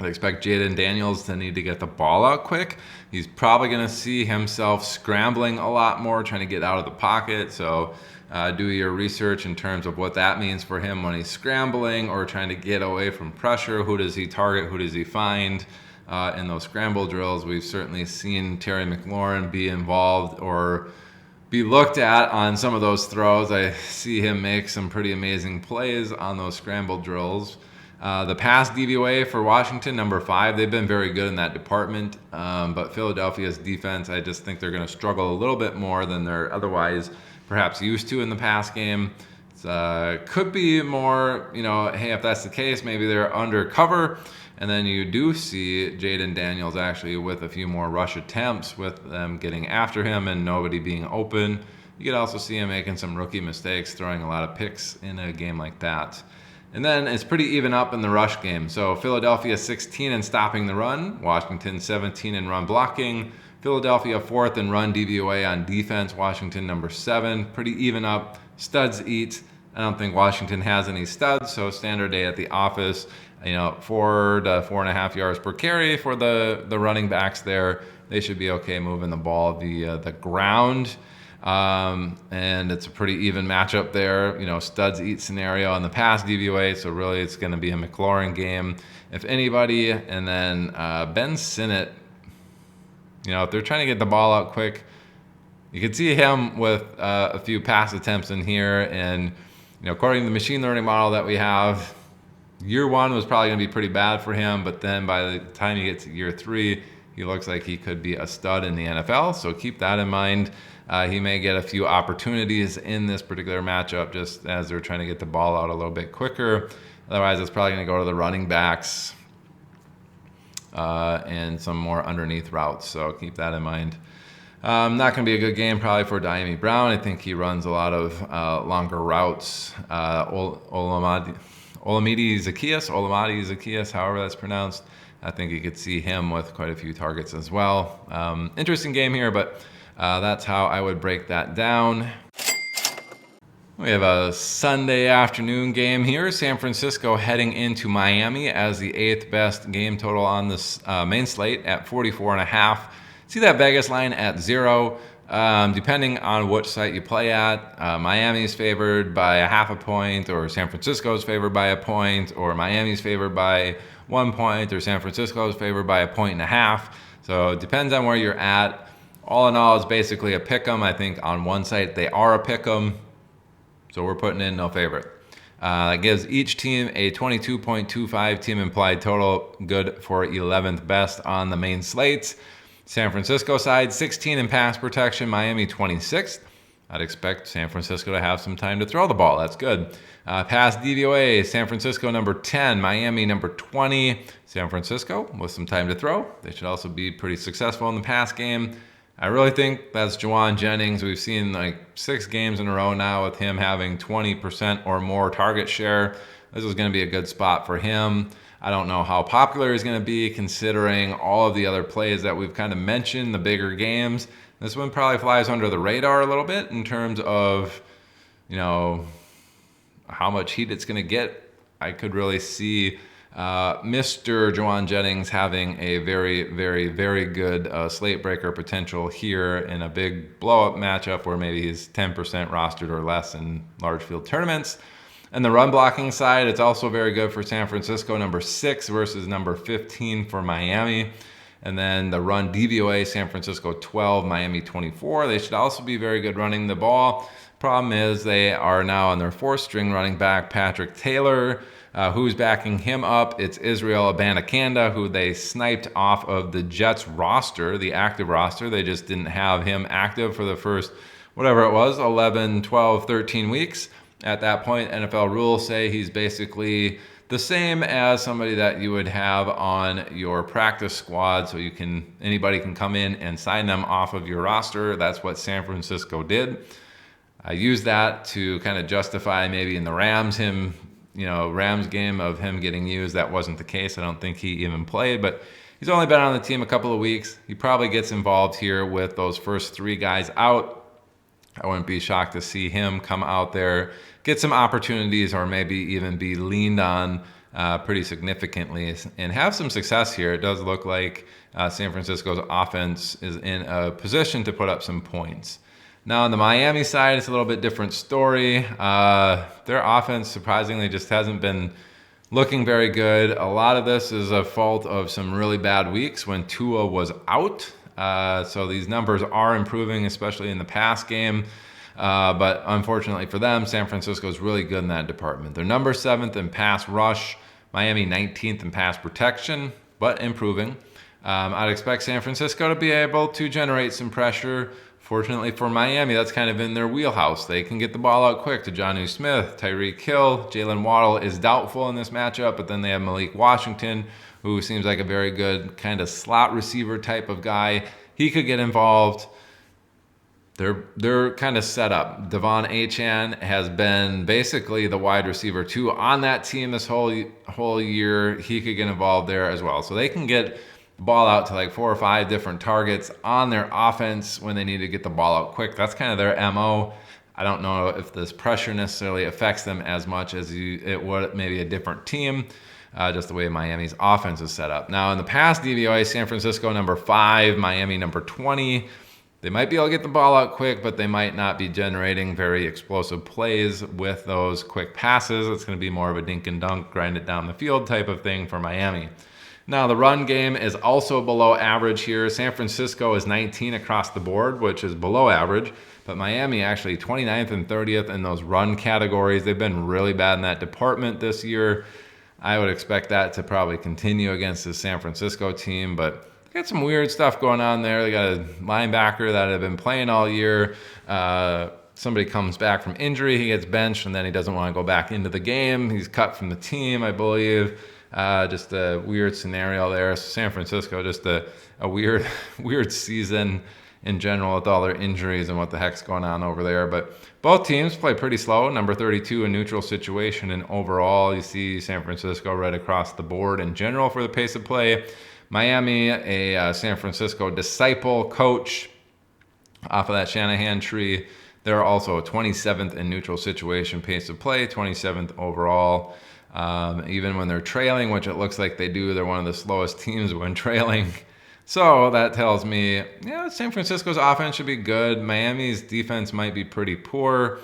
I expect Jaden Daniels to need to get the ball out quick. He's probably going to see himself scrambling a lot more, trying to get out of the pocket. So do your research in terms of what that means for him when he's scrambling or trying to get away from pressure. Who does he target? Who does he find in those scramble drills? We've certainly seen Terry McLaurin be involved or be looked at on some of those throws. I see him make some pretty amazing plays on those scramble drills. The pass DVOA for Washington, number 5, they've been very good in that department. But Philadelphia's defense, I just think they're going to struggle a little bit more than they're otherwise perhaps used to in the pass game. Could be more, hey, if that's the case, maybe they're undercover. And then you do see Jaden Daniels actually with a few more rush attempts with them getting after him and nobody being open. You could also see him making some rookie mistakes, throwing a lot of picks in a game like that. And then it's pretty even up in the rush game. So Philadelphia 16 in stopping the run, Washington 17 in run blocking, Philadelphia 4th in run DVOA on defense, Washington number 7. Pretty even up. Studs eat. I don't think Washington has any studs, so standard day at the office, 4 to 4.5 yards per carry for the running backs there. They should be okay moving the ball the ground. And it's a pretty even matchup there, studs eat scenario on the pass DVOA. So really it's going to be a McLaurin game, if anybody. And then Ben Sinnott, if they're trying to get the ball out quick, you can see him with a few pass attempts in here. And, according to the machine learning model that we have, year 1 was probably going to be pretty bad for him. But then by the time you get to year 3, he looks like he could be a stud in the NFL. So keep that in mind. He may get a few opportunities in this particular matchup just as they're trying to get the ball out a little bit quicker. Otherwise, it's probably going to go to the running backs and some more underneath routes. So keep that in mind. Not going to be a good game probably for Diami Brown. I think he runs a lot of longer routes. Olamide Zaccheaus, however that's pronounced. I think you could see him with quite a few targets as well. Interesting game here, but that's how I would break that down. We have a Sunday afternoon game here. San Francisco heading into Miami as the 8th best game total on this main slate at 44.5. See that Vegas line at 0. Depending on which site you play at, Miami's favored by a half a point, or San Francisco's favored by a point, or Miami's favored by 1 point, or San Francisco's favored by 1.5 points. So it depends on where you're at. All in all, it's basically a pick 'em. I think on one site they are a pick 'em, so we're putting in no favorite. That gives each team a 22.25 team implied total, good for 11th best on the main slates. San Francisco side, 16 in pass protection, Miami 26th. I'd expect San Francisco to have some time to throw the ball. That's good. Pass DVOA, San Francisco number 10, Miami number 20. San Francisco with some time to throw. They should also be pretty successful in the pass game. I really think that's Jauan Jennings. We've seen like 6 games in a row now with him having 20% or more target share. This is going to be a good spot for him. I don't know how popular he's going to be considering all of the other plays that we've kind of mentioned, the bigger games. This one probably flies under the radar a little bit in terms of, how much heat it's going to get. I could really see Mr. Jauan Jennings having a very, very, very good slate breaker potential here in a big blow-up matchup where maybe he's 10% rostered or less in large field tournaments. And the run blocking side, it's also very good for San Francisco, number 6 versus number 15 for Miami. And then the run DVOA, San Francisco 12, Miami 24. They should also be very good running the ball. Problem is they are now on their 4th string running back, Patrick Taylor. Who's backing him up? It's Israel Abanikanda, who they sniped off of the Jets roster, the active roster. They just didn't have him active for the first, whatever it was, 11, 12, 13 weeks. At that point, NFL rules say he's basically the same as somebody that you would have on your practice squad, so anybody can come in and sign them off of your roster. That's what San Francisco did. I used that to kind of justify maybe in the Rams him Rams game of him getting used, that wasn't the case. I don't think he even played, but he's only been on the team a couple of weeks. He probably gets involved here with those first 3 guys out. I wouldn't be shocked to see him come out there, get some opportunities, or maybe even be leaned on pretty significantly and have some success here. It does look like San Francisco's offense is in a position to put up some points. Now on the Miami side, it's a little bit different story. Their offense surprisingly just hasn't been looking very good. A lot of this is a fault of some really bad weeks when Tua was out. So these numbers are improving, especially in the pass game. But unfortunately for them, San Francisco is really good in that department. They're number 7th in pass rush, Miami 19th in pass protection, but improving. I'd expect San Francisco to be able to generate some pressure. Fortunately for Miami, that's kind of in their wheelhouse. They can get the ball out quick to Jonnu Smith, Tyreek Hill. Jalen Waddle is doubtful in this matchup, but then they have Malik Washington, who seems like a very good kind of slot receiver type of guy. He could get involved. They're kind of set up. Devon Achane has been basically the wide receiver 2 on that team this whole year. He could get involved there as well. So they can get the ball out to like 4 or 5 different targets on their offense when they need to get the ball out quick. That's kind of their MO. I don't know if this pressure necessarily affects them as much as it would maybe a different team. Just the way Miami's offense is set up. Now, in the past DVOA, San Francisco number 5, Miami number 20. They might be able to get the ball out quick, but they might not be generating very explosive plays with those quick passes. It's going to be more of a dink and dunk, grind it down the field type of thing for Miami. Now, the run game is also below average here. San Francisco is 19 across the board, which is below average. But Miami actually 29th and 30th in those run categories. They've been really bad in that department this year. I would expect that to probably continue against the San Francisco team, but they got some weird stuff going on there. They got a linebacker that had been playing all year. Somebody comes back from injury, he gets benched, and then he doesn't want to go back into the game. He's cut from the team, I believe. Just a weird scenario there. So San Francisco, just a weird season in general with all their injuries and what the heck's going on over there. But both teams play pretty slow. Number 32 in neutral situation, and overall you see San Francisco right across the board in general for the pace of play. Miami, a San Francisco disciple coach off of that Shanahan tree. They're also 27th in neutral situation pace of play, 27th overall. Even when they're trailing, which it looks like they do, they're one of the slowest teams when trailing. So that tells me, San Francisco's offense should be good. Miami's defense might be pretty poor.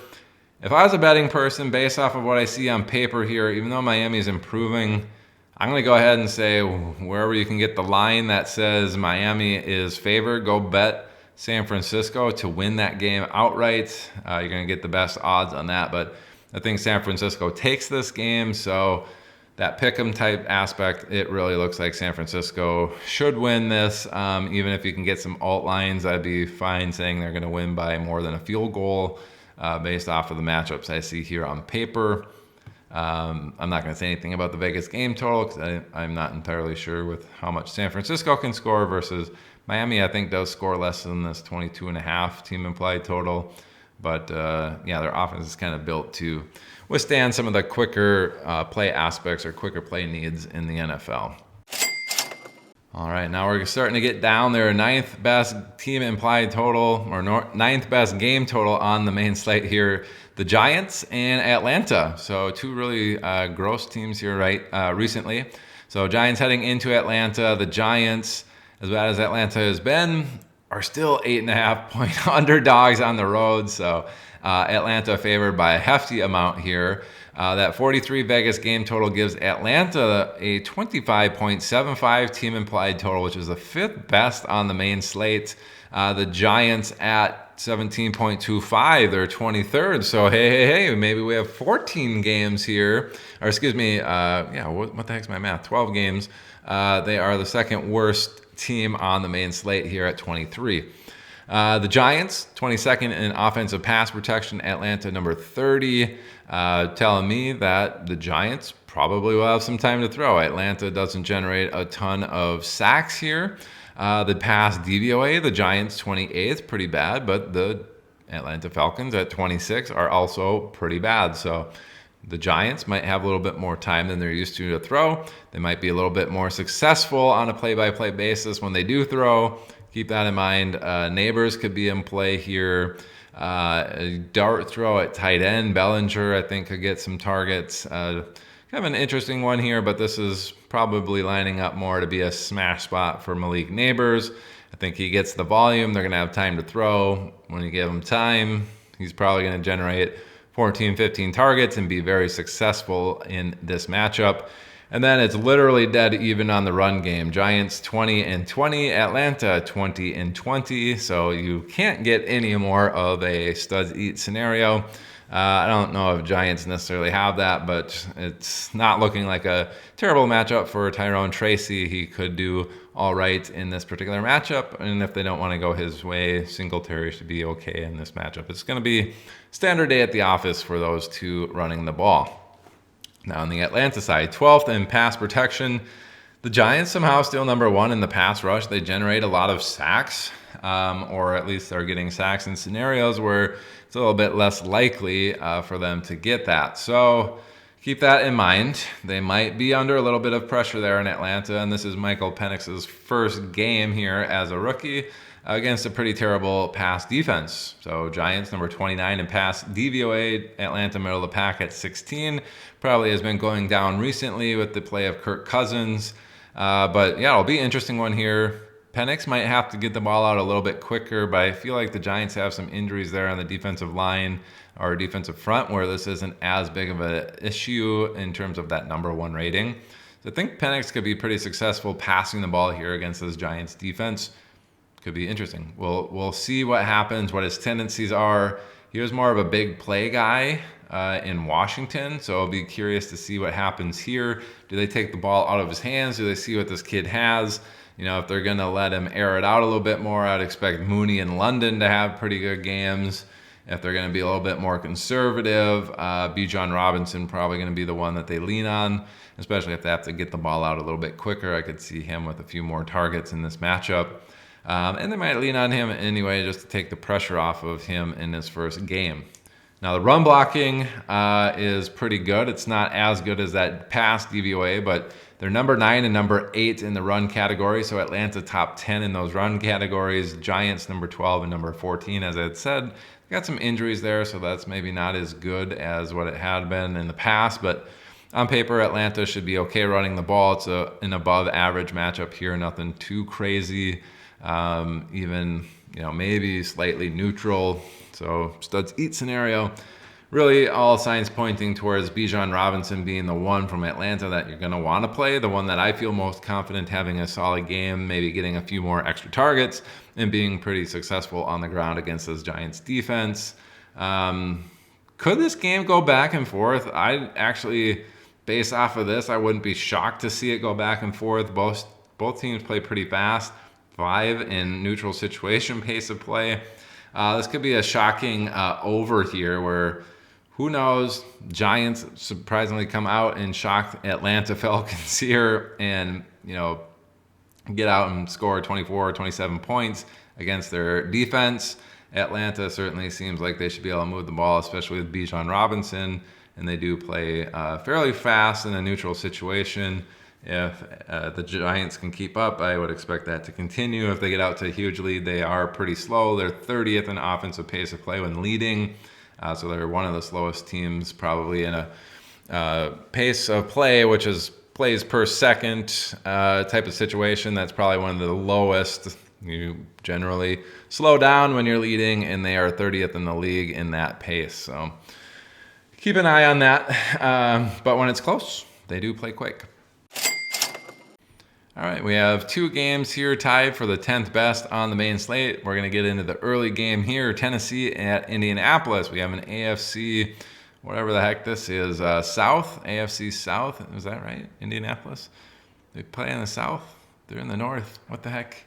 If I was a betting person, based off of what I see on paper here, even though Miami's improving, I'm going to go ahead and say wherever you can get the line that says Miami is favored, go bet San Francisco to win that game outright. You're going to get the best odds on that. But I think San Francisco takes this game, so that pick'em type aspect, it really looks like San Francisco should win this. Even if you can get some alt lines, I'd be fine saying they're going to win by more than a field goal based off of the matchups I see here on paper. I'm not going to say anything about the Vegas game total because I'm not entirely sure with how much San Francisco can score versus Miami. I think does score less than this 22.5 team implied total. But their offense is kind of built to withstand some of the quicker play aspects or quicker play needs in the NFL. All right, now we're starting to get down there. 9th best team implied total, or 9th best game total on the main slate here. The Giants and Atlanta. So 2 really gross teams here, recently. So Giants heading into Atlanta. The Giants, as bad as Atlanta has been, are still 8.5 point underdogs on the road. So Atlanta favored by a hefty amount here. That 43 Vegas game total gives Atlanta a 25.75 team implied total, which is the 5th best on the main slate. The Giants at 17.25, they're 23rd. So hey, maybe we have 14 games here. Or excuse me, what the heck's my math? 12 games. They are the second worst team on the main slate here at 23. The Giants, 22nd in offensive pass protection. Atlanta, number 30, telling me that the Giants probably will have some time to throw. Atlanta doesn't generate a ton of sacks here. The past DVOA, the Giants 28th, pretty bad, but the Atlanta Falcons at 26 are also pretty bad. So The Giants might have a little bit more time than they're used to throw. They might be a little bit more successful on a play-by-play basis when they do throw. Keep that in mind. Neighbors could be in play here. A dart throw at tight end. Bellinger, I think, could get some targets. Kind of an interesting one here, but this is probably lining up more to be a smash spot for Malik Neighbors. I think he gets the volume. They're going to have time to throw. When you give him time, he's probably going to generate 14, 15 targets and be very successful in this matchup. And then it's literally dead even on the run game. Giants 20-20, Atlanta 20-20. So you can't get any more of a studs eat scenario. I don't know if Giants necessarily have that, but it's not looking like a terrible matchup for Tyrone Tracy. He could do all right in this particular matchup, and if they don't want to go his way, Singletary should be okay in this matchup. It's going to be standard day at the office for those two running the ball. Now on the Atlanta side, 12th in pass protection. The Giants somehow still number 1 in the pass rush. They generate a lot of sacks, or at least they're getting sacks in scenarios where it's a little bit less likely for them to get that. So keep that in mind. They might be under a little bit of pressure there in Atlanta, and this is Michael Penix's first game here as a rookie against a pretty terrible pass defense. So Giants number 29 in pass DVOA, Atlanta middle of the pack at 16. Probably has been going down recently with the play of Kirk Cousins. But yeah, it'll be an interesting one here. Penix might have to get the ball out a little bit quicker, but I feel like the Giants have some injuries there on the defensive line or defensive front where this isn't as big of an issue in terms of that number 1 rating. So I think Penix could be pretty successful passing the ball here against this Giants defense. Could be interesting. We'll see what happens, what his tendencies are. He was more of a big play guy in Washington, so I'll be curious to see what happens here. Do they take the ball out of his hands? Do they see what this kid has? You know, if they're going to let him air it out a little bit more, I'd expect Mooney and London to have pretty good games. If they're going to be a little bit more conservative, Bijan Robinson probably going to be the one that they lean on, especially if they have to get the ball out a little bit quicker. I could see him with a few more targets in this matchup. And they might lean on him anyway just to take the pressure off of him in his first game. Now, the run blocking is pretty good. It's not as good as that pass DVOA, but they're number 9 and number 8 in the run category. So Atlanta top 10 in those run categories. Giants number 12 and number 14, as I had said. Got some injuries there, so that's maybe not as good as what it had been in the past. But on paper, Atlanta should be okay running the ball. It's an above average matchup here. Nothing too crazy. Even, maybe slightly neutral. So studs eat scenario. Really all signs pointing towards Bijan Robinson being the one from Atlanta that you're going to want to play, the one that I feel most confident having a solid game, maybe getting a few more extra targets and being pretty successful on the ground against this Giants defense. Could this game go back and forth? I actually, based off of this, I wouldn't be shocked to see it go back and forth. Both teams play pretty fast. 5 in neutral situation pace of play. This could be a shocking over here where, who knows, Giants surprisingly come out and shock Atlanta Falcons here and, get out and score 24 or 27 points against their defense. Atlanta certainly seems like they should be able to move the ball, especially with Bijan Robinson, and they do play fairly fast in a neutral situation. If the Giants can keep up, I would expect that to continue. If they get out to a huge lead, they are pretty slow. They're 30th in offensive pace of play when leading. So they're one of the slowest teams probably in a pace of play, which is plays per second type of situation. That's probably one of the lowest. You generally slow down when you're leading, and they are 30th in the league in that pace. So keep an eye on that. But when it's close, they do play quick. All right, we have 2 games here tied for the 10th best on the main slate. We're going to get into the early game here, Tennessee at Indianapolis. We have an AFC, whatever the heck this is, South, AFC South. Is that right? Indianapolis? They play in the South? They're in the North. What the heck?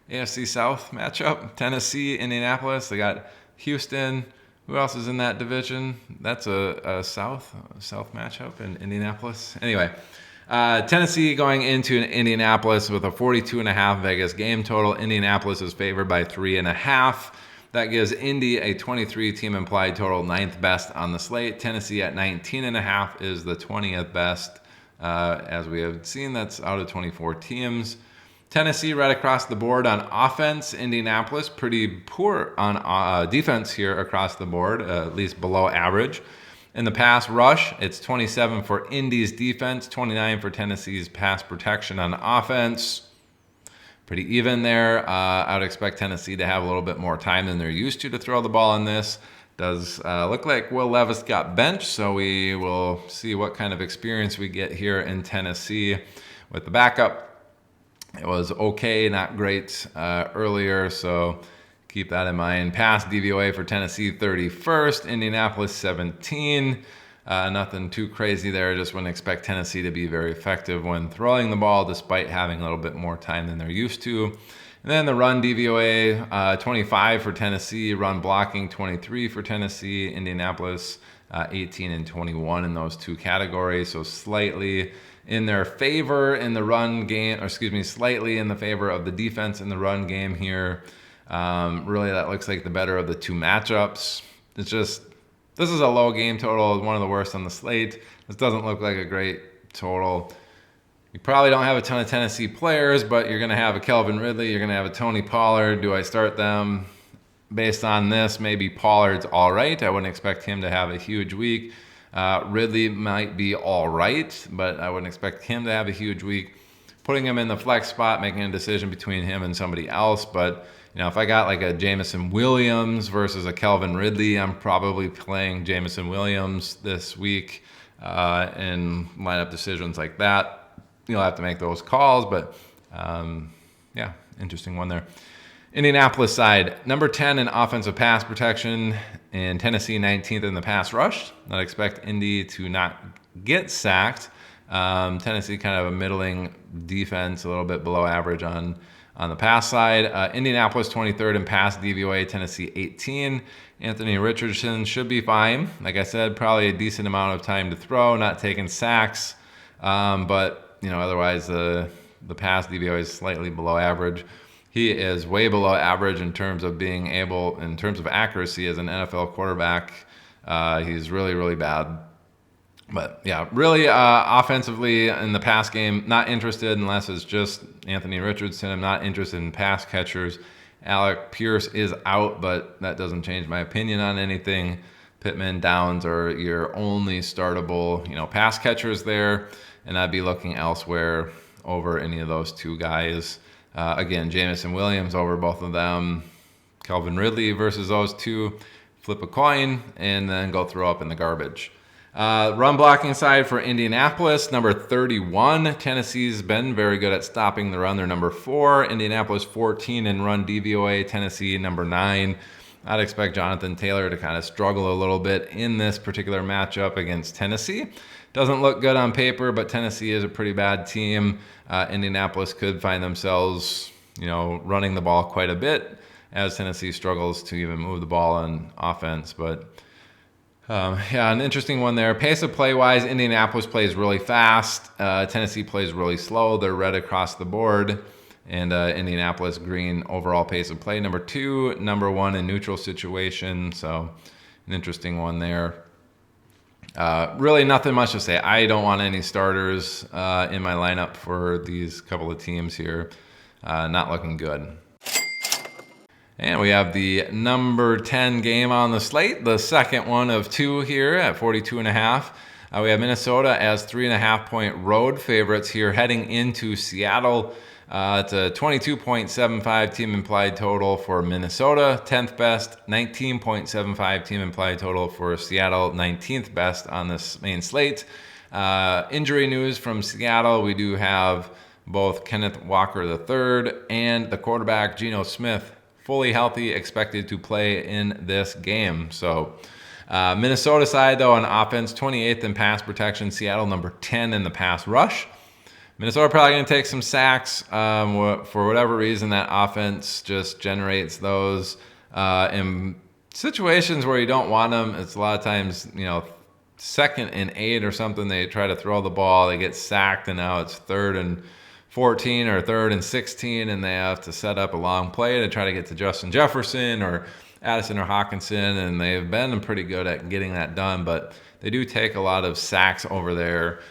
AFC South matchup, Tennessee, Indianapolis. They got Houston. Who else is in that division? That's a South matchup in Indianapolis. Anyway. Tennessee going into Indianapolis with a 42.5 Vegas game total. Indianapolis is favored by 3.5. That gives Indy a 23 team implied total, 9th best on the slate. Tennessee at 19.5 is the 20th best. As we have seen, that's out of 24 teams. Tennessee right across the board on offense. Indianapolis pretty poor on defense here across the board, at least below average. In the pass rush, it's 27 for Indy's defense, 29 for Tennessee's pass protection on offense. Pretty even there. I would expect Tennessee to have a little bit more time than they're used to throw the ball in this. Does look like Will Levis got benched, so we will see what kind of experience we get here in Tennessee with the backup. It was okay, not great earlier, so keep that in mind. Pass DVOA for Tennessee 31st, Indianapolis 17. Nothing too crazy there. Just wouldn't expect Tennessee to be very effective when throwing the ball, despite having a little bit more time than they're used to. And then the run DVOA 25 for Tennessee, run blocking 23 for Tennessee, Indianapolis 18 and 21 in those two categories. So slightly in their favor in the run game, or slightly in the favor of the defense in the run game here. Really, that looks like the better of the two matchups. It's just, this is a low game total, one of the worst on the slate. This doesn't look like a great total. You probably don't have a ton of Tennessee players, but you're going to have a Calvin Ridley, you're going to have a Tony Pollard. Do I start them? Based on this, maybe Pollard's all right. I wouldn't expect him to have a huge week. Ridley might be all right, but I wouldn't expect him to have a huge week. Putting him in the flex spot, making a decision between him and somebody else. But, if I got like a Jameson Williams versus a Calvin Ridley, I'm probably playing Jameson Williams this week in lineup decisions like that. You'll have to make those calls, but yeah, interesting one there. Indianapolis side, number 10 in offensive pass protection, and Tennessee 19th in the pass rush. I'd expect Indy to not get sacked. Tennessee kind of a middling defense, a little bit below average on the pass side. Indianapolis 23rd in pass DVOA, Tennessee 18. Anthony Richardson should be fine. Like I said, probably a decent amount of time to throw, not taking sacks, but otherwise the pass DVOA is slightly below average. He is way below average in terms of in terms of accuracy as an NFL quarterback. He's really, really bad. But yeah, really offensively in the pass game, not interested unless it's just Anthony Richardson. I'm not interested in pass catchers. Alec Pierce is out, but that doesn't change my opinion on anything. Pittman, Downs are your only startable, pass catchers there, and I'd be looking elsewhere over any of those two guys. Again, Jameson Williams over both of them. Calvin Ridley versus those two. Flip a coin and then go throw up in the garbage. Run blocking side for Indianapolis, number 31. Tennessee's been very good at stopping the run. They're number 4. Indianapolis 14 in run DVOA. Tennessee number 9. I'd expect Jonathan Taylor to kind of struggle a little bit in this particular matchup against Tennessee. Doesn't look good on paper, but Tennessee is a pretty bad team. Indianapolis could find themselves, running the ball quite a bit as Tennessee struggles to even move the ball on offense. But an interesting one there. Pace of play-wise, Indianapolis plays really fast. Tennessee plays really slow. They're red across the board. And Indianapolis green overall pace of play. Number 2, number 1 in neutral situation. So an interesting one there. Really nothing much to say. I don't want any starters in my lineup for these couple of teams here. Not looking good. And we have the number 10 game on the slate, the second one of 2 here at 42.5. We have Minnesota as 3.5-point road favorites here heading into Seattle. It's a 22.75 team implied total for Minnesota, 10th best, 19.75 team implied total for Seattle, 19th best on this main slate. Injury news from Seattle, we do have both Kenneth Walker III and the quarterback Geno Smith fully healthy, expected to play in this game. So Minnesota side, though, on offense, 28th in pass protection, Seattle number 10 in the pass rush. Minnesota probably going to take some sacks. For whatever reason, that offense just generates those in situations where you don't want them. It's a lot of times, 2nd and 8 or something. They try to throw the ball, they get sacked, and now it's 3rd and 14 or 3rd and 16, and they have to set up a long play to try to get to Justin Jefferson or Addison or Hawkinson, and they've been pretty good at getting that done, but they do take a lot of sacks over there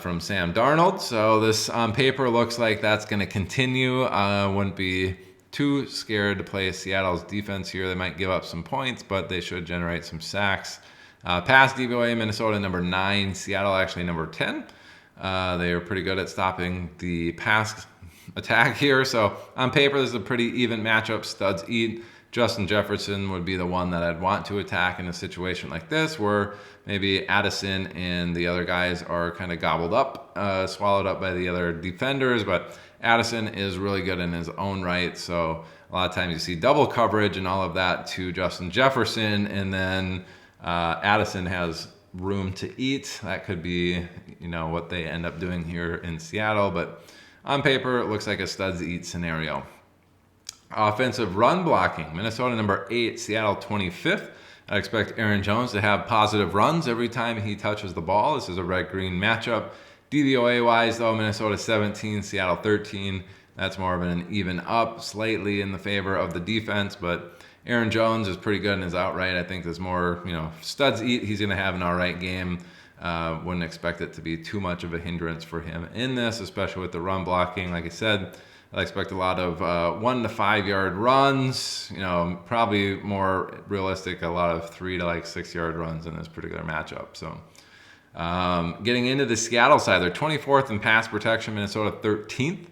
from Sam Darnold. So this on paper looks like that's going to continue. Wouldn't be too scared to play Seattle's defense here. They might give up some points, but they should generate some sacks. Pass DVOA, Minnesota number 9, Seattle actually number 10. They are pretty good at stopping the pass attack here. So on paper, this is a pretty even matchup. Studs eat. Justin Jefferson would be the one that I'd want to attack in a situation like this, where maybe Addison and the other guys are kind of gobbled up, swallowed up by the other defenders. But Addison is really good in his own right. So a lot of times you see double coverage and all of that to Justin Jefferson, and then Addison has room to eat. That could be, what they end up doing here in Seattle. But on paper, it looks like a studs eat scenario. Offensive run blocking, Minnesota number 8, Seattle 25th. I expect Aaron Jones to have positive runs every time he touches the ball. This is a red-green matchup. DVOA-wise, though, Minnesota 17, Seattle 13. That's more of an even up slightly in the favor of the defense, but Aaron Jones is pretty good in his outright. I think there's more, studs eat. He's going to have an all right game. Wouldn't expect it to be too much of a hindrance for him in this, especially with the run blocking. Like I said, I expect a lot of 1 to 5 yard runs, probably more realistic, a lot of 3 to 6 yard runs in this particular matchup. So getting into the Seattle side, they're 24th in pass protection, Minnesota 13th.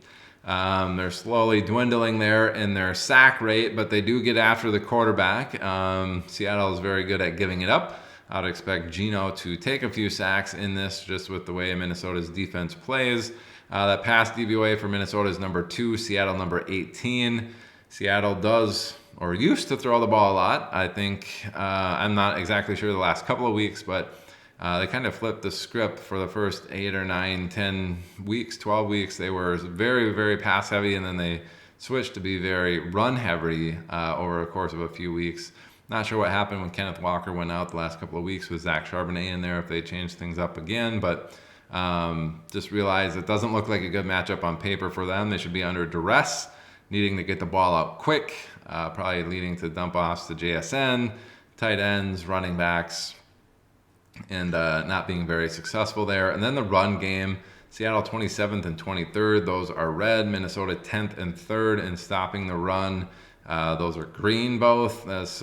They're slowly dwindling there in their sack rate, but they do get after the quarterback. Seattle is very good at giving it up. I'd expect Geno to take a few sacks in this, just with the way Minnesota's defense plays. That pass DVOA for Minnesota is number 2, Seattle number 18. Seattle does or used to throw the ball a lot. I think, I'm not exactly sure the last couple of weeks, but they kind of flipped the script for the first 8 or 9, 10 weeks, 12 weeks. They were very, very pass heavy, and then they switched to be very run heavy over the course of a few weeks. Not sure what happened when Kenneth Walker went out the last couple of weeks with Zach Charbonnet in there, if they changed things up again, but just realize it doesn't look like a good matchup on paper for them. They should be under duress, needing to get the ball out quick, probably leading to dump offs to JSN, tight ends, running backs, and not being very successful there. And then the run game, Seattle 27th and 23rd. Those are red. Minnesota 10th and 3rd in stopping the run. Those are green both. That's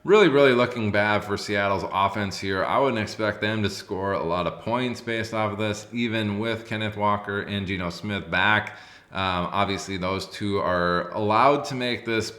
really, really looking bad for Seattle's offense here. I wouldn't expect them to score a lot of points based off of this, even with Kenneth Walker and Geno Smith back. Obviously, those two are allowed to make this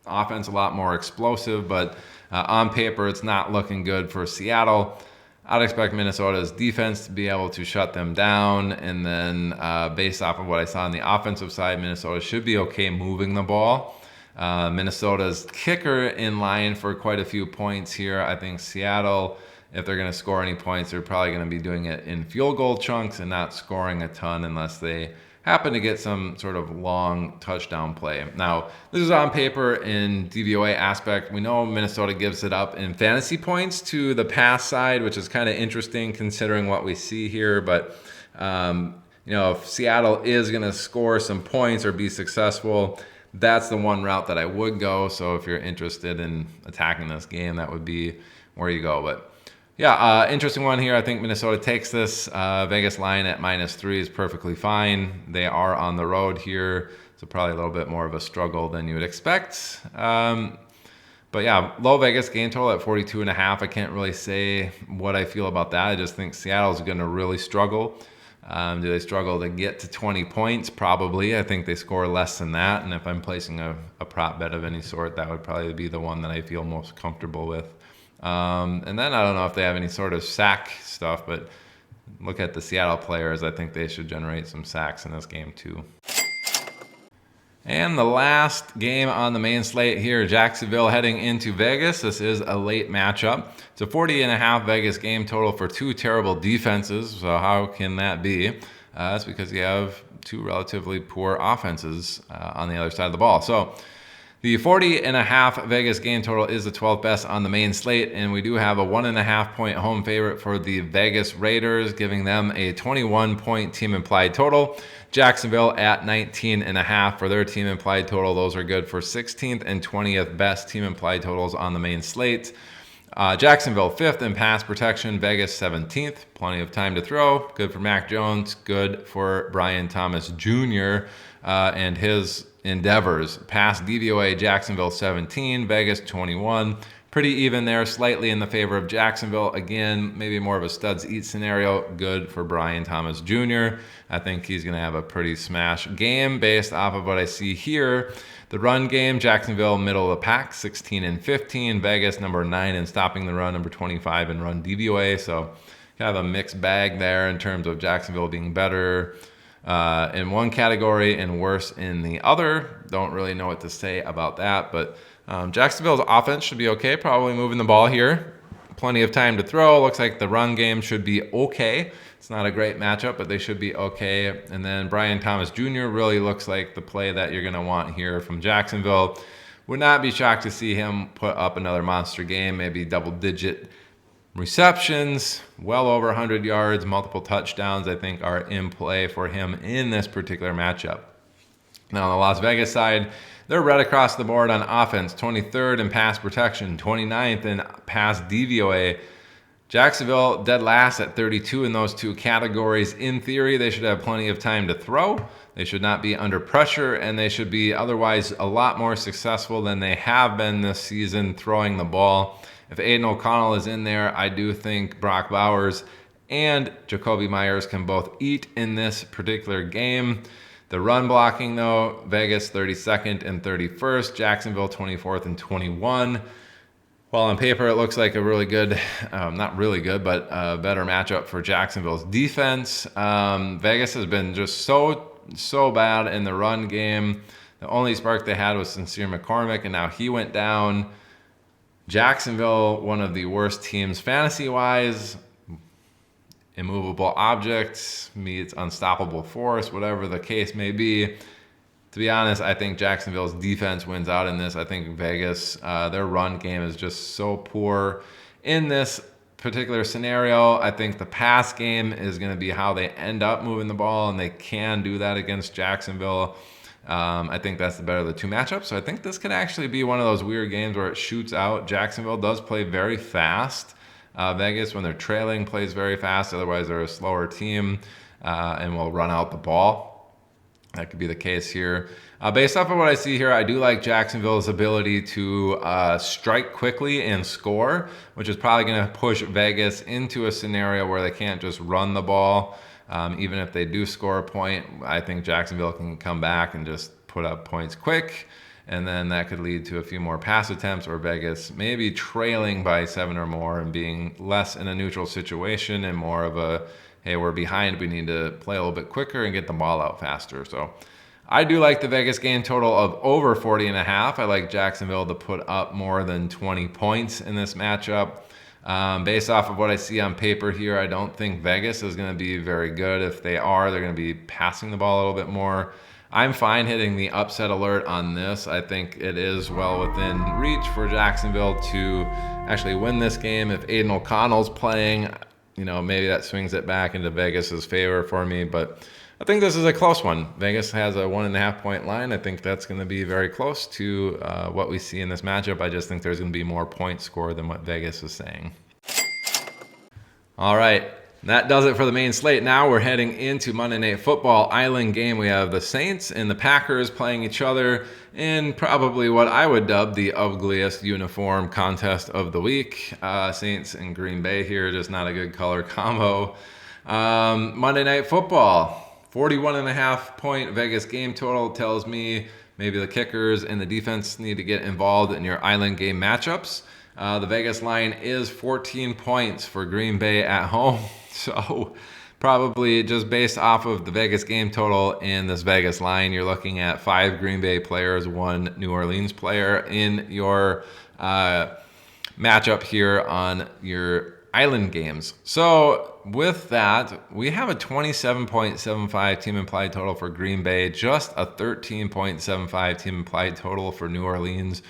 offense a lot more explosive, but on paper, it's not looking good for Seattle. I'd expect Minnesota's defense to be able to shut them down, and then based off of what I saw on the offensive side, Minnesota should be okay moving the ball. Minnesota's kicker in line for quite a few points here. I think Seattle, if they're going to score any points, they're probably going to be doing it in field goal chunks and not scoring a ton unless they happen to get some sort of long touchdown play. Now, this is on paper in DVOA aspect. We know Minnesota gives it up in fantasy points to the pass side, which is kind of interesting considering what we see here. But, if Seattle is going to score some points or be successful, that's the one route that I would go. So if you're interested in attacking this game, that would be where you go. But yeah, interesting one here. I think Minnesota takes this. Vegas line at -3 is perfectly fine. They are on the road here, so probably a little bit more of a struggle than you would expect. But yeah, low Vegas game total at 42.5. I can't really say what I feel about that. I just think Seattle's going to really struggle. Do they struggle to get to 20 points? Probably. I think they score less than that. And if I'm placing a prop bet of any sort, that would probably be the one that I feel most comfortable with. And then I don't know if they have any sort of sack stuff, but look at the Seattle players. I think they should generate some sacks in this game too. And the last game on the main slate here, Jacksonville heading into Vegas. This is a late matchup. It's a 40.5 Vegas game total for two terrible defenses. So how can that be? That's because you have two relatively poor offenses on the other side of the ball. So The 40.5 Vegas game total is the 12th best on the main slate, and we do have a 1.5 point home favorite for the Vegas Raiders, giving them a 21 point team implied total. Jacksonville at 19.5 for their team implied total. Those are good for 16th and 20th best team implied totals on the main slate. Jacksonville 5th in pass protection, Vegas 17th. Plenty of time to throw. Good for Mac Jones. Good for Brian Thomas Jr. And his endeavors. Pass DVOA, Jacksonville 17, Vegas 21. Pretty even there, slightly in the favor of Jacksonville. Again, maybe more of a studs eat scenario. Good for Brian Thomas Jr. I think he's going to have a pretty smash game based off of what I see here. The run game, Jacksonville middle of the pack, 16 and 15. Vegas number 9 in stopping the run, number 25 in run DVOA. So kind of a mixed bag there in terms of Jacksonville being better in one category and worse in the other. Don't really know what to say about that, but Jacksonville's offense should be okay, probably moving the ball here. Plenty of time to throw. Looks like the run game should be okay. It's not a great matchup, but they should be okay. And then Brian Thomas Jr. really looks like the play that you're going to want here from Jacksonville. Would not be shocked to see him put up another monster game, maybe double-digit receptions, well over 100 yards, multiple touchdowns, I think, are in play for him in this particular matchup. Now, on the Las Vegas side, they're right across the board on offense, 23rd in pass protection, 29th in pass DVOA. Jacksonville dead last at 32 in those two categories. In theory, they should have plenty of time to throw. They should not be under pressure, and they should be otherwise a lot more successful than they have been this season throwing the ball. If Aiden O'Connell is in there, I do think Brock Bowers and Jacoby Myers can both eat in this particular game. The run blocking, though, Vegas 32nd and 31st, Jacksonville 24th and 21. While on paper it looks like a really good, not really good, but a better matchup for Jacksonville's defense. Vegas has been just so bad in the run game. The only spark they had was Sincere McCormick, and now he went down. Jacksonville, one of the worst teams fantasy-wise. Immovable objects meets unstoppable force, whatever the case may be. To be honest, I think Jacksonville's defense wins out in this. I think Vegas, their run game is just so poor in this particular scenario. I think the pass game is going to be how they end up moving the ball, and they can do that against Jacksonville. I think that's the better of the two matchups. So I think this could actually be one of those weird games where it shoots out. Jacksonville does play very fast. Vegas, when they're trailing, plays very fast. Otherwise, they're a slower team and will run out the ball. That could be the case here. Based off of what I see here, I do like Jacksonville's ability to strike quickly and score, which is probably going to push Vegas into a scenario where they can't just run the ball. Even if they do score a point, I think Jacksonville can come back and just put up points quick. And then that could lead to a few more pass attempts, or Vegas maybe trailing by 7 or more and being less in a neutral situation and more of a, hey, we're behind, we need to play a little bit quicker and get the ball out faster. So I do like the Vegas game total of over 40.5. I like Jacksonville to put up more than 20 points in this matchup. Based off of what I see on paper here, I don't think Vegas is going to be very good. If they are, they're going to be passing the ball a little bit more. I'm fine hitting the upset alert on this. I think it is well within reach for Jacksonville to actually win this game. If Aiden O'Connell's playing, maybe that swings it back into Vegas's favor for me. But I think this is a close one. Vegas has a 1.5 point line. I think that's going to be very close to what we see in this matchup. I just think there's going to be more points scored than what Vegas is saying. All right. That does it for the main slate. Now we're heading into Monday Night Football Island game. We have the Saints and the Packers playing each other in probably what I would dub the ugliest uniform contest of the week. Saints and Green Bay here, just not a good color combo. Monday Night Football, 41.5 point Vegas game total tells me maybe the kickers and the defense need to get involved in your Island game matchups. The Vegas line is 14 points for Green Bay at home. So probably just based off of the Vegas game total and this Vegas line, you're looking at 5 Green Bay players, 1 New Orleans player in your matchup here on your island games. So with that, we have a 27.75 team implied total for Green Bay, just a 13.75 team implied total for New Orleans.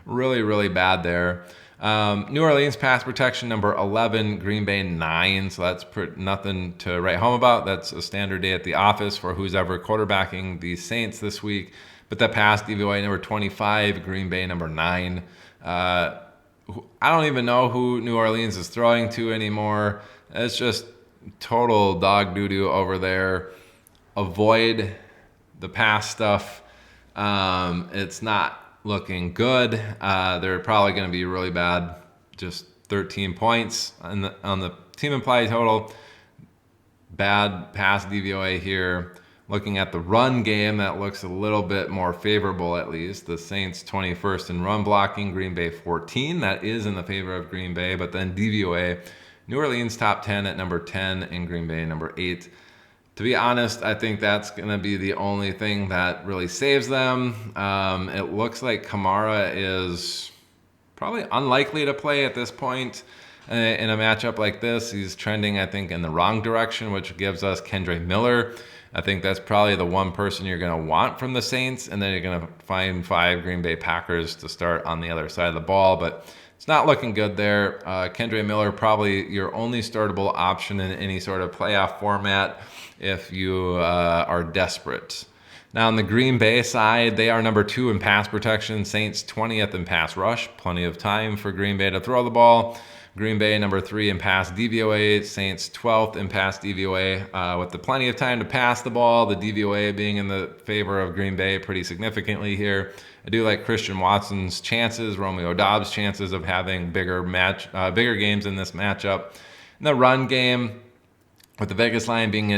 Really, really bad there. New Orleans pass protection number 11, Green Bay 9. So that's nothing to write home about. That's a standard day at the office for who's ever quarterbacking the Saints this week. But the pass DVOA number 25, Green Bay number 9. I don't even know who New Orleans is throwing to anymore. It's just total dog doo-doo over there. Avoid the pass stuff. It's not looking good. They're probably going to be really bad. Just 13 points on the team implied total. Bad pass DVOA here. Looking at the run game, that looks a little bit more favorable, at least. The Saints 21st in run blocking, Green Bay 14. That is in the favor of Green Bay. But then DVOA, New Orleans top 10 at number 10 and Green Bay number 8. To be honest, I think that's going to be the only thing that really saves them. It looks like Kamara is probably unlikely to play at this point in a matchup like this. He's trending, I think, in the wrong direction, which gives us Kendre Miller. I think that's probably the one person you're going to want from the Saints, and then you're going to find 5 Green Bay Packers to start on the other side of the ball, but it's not looking good there. Kendre Miller, probably your only startable option in any sort of playoff format if you are desperate. Now on the Green Bay side, they are number 2 in pass protection, Saints 20th in pass rush. Plenty of time for Green Bay to throw the ball. Green Bay number 3 in pass DVOA, Saints 12th in pass DVOA, with the plenty of time to pass the ball. The DVOA being in the favor of Green Bay pretty significantly here. I do like Christian Watson's chances, Romeo Doubs' chances of having bigger games in this matchup. In the run game, with the Vegas line being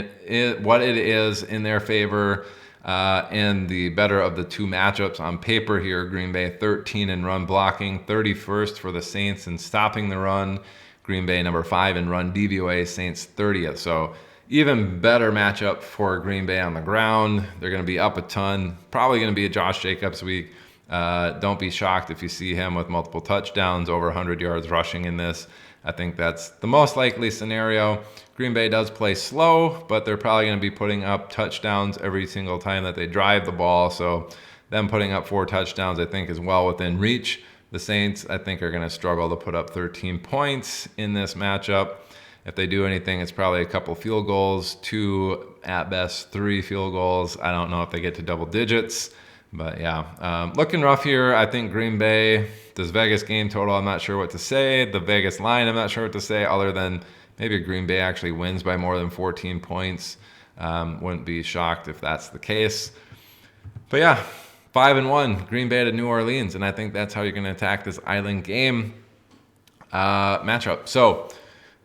what it is in their favor, and the better of the two matchups on paper here, Green Bay 13 in run blocking, 31st for the Saints in stopping the run. Green Bay number 5 in run DVOA, Saints 30th. So even better matchup for Green Bay on the ground. They're going to be up a ton. Probably going to be a Josh Jacobs week. Don't be shocked if you see him with multiple touchdowns, over 100 yards rushing in this. I think that's the most likely scenario. Green Bay does play slow, but they're probably going to be putting up touchdowns every single time that they drive the ball. So them putting up 4 touchdowns, I think, is well within reach. The Saints, I think, are going to struggle to put up 13 points in this matchup. If they do anything, it's probably a couple field goals, 2 at best, 3 field goals. I don't know if they get to double digits. But yeah, looking rough here. I think Green Bay, this Vegas game total, I'm not sure what to say. The Vegas line, I'm not sure what to say, other than maybe Green Bay actually wins by more than 14 points. Wouldn't be shocked if that's the case. But yeah, 5-1, Green Bay to New Orleans. And I think that's how you're going to attack this island game matchup. So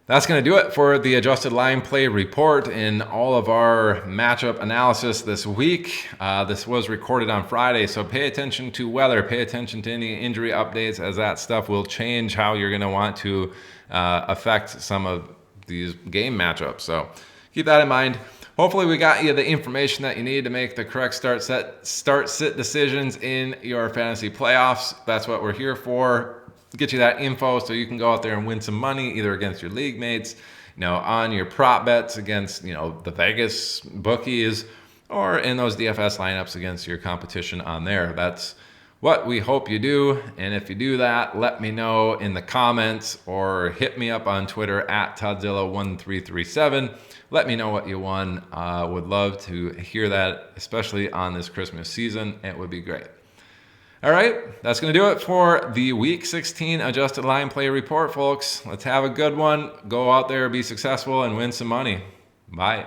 that's going to do it for the adjusted line play report and all of our matchup analysis this week. This was recorded on Friday, so pay attention to weather, pay attention to any injury updates, as that stuff will change how you're going to want to affect some of these game matchups. So keep that in mind. Hopefully we got you the information that you need to make the correct start-sit decisions in your fantasy playoffs. That's what we're here for. Get you that info so you can go out there and win some money, either against your league mates, on your prop bets against, the Vegas bookies, or in those DFS lineups against your competition on there. That's what we hope you do. And if you do that, let me know in the comments or hit me up on Twitter at Todzilla1337. Let me know what you won. Would love to hear that, especially on this Christmas season. It would be great. All right, that's going to do it for the Week 16 Adjusted Line Play Report, folks. Let's have a good one. Go out there, be successful, and win some money. Bye.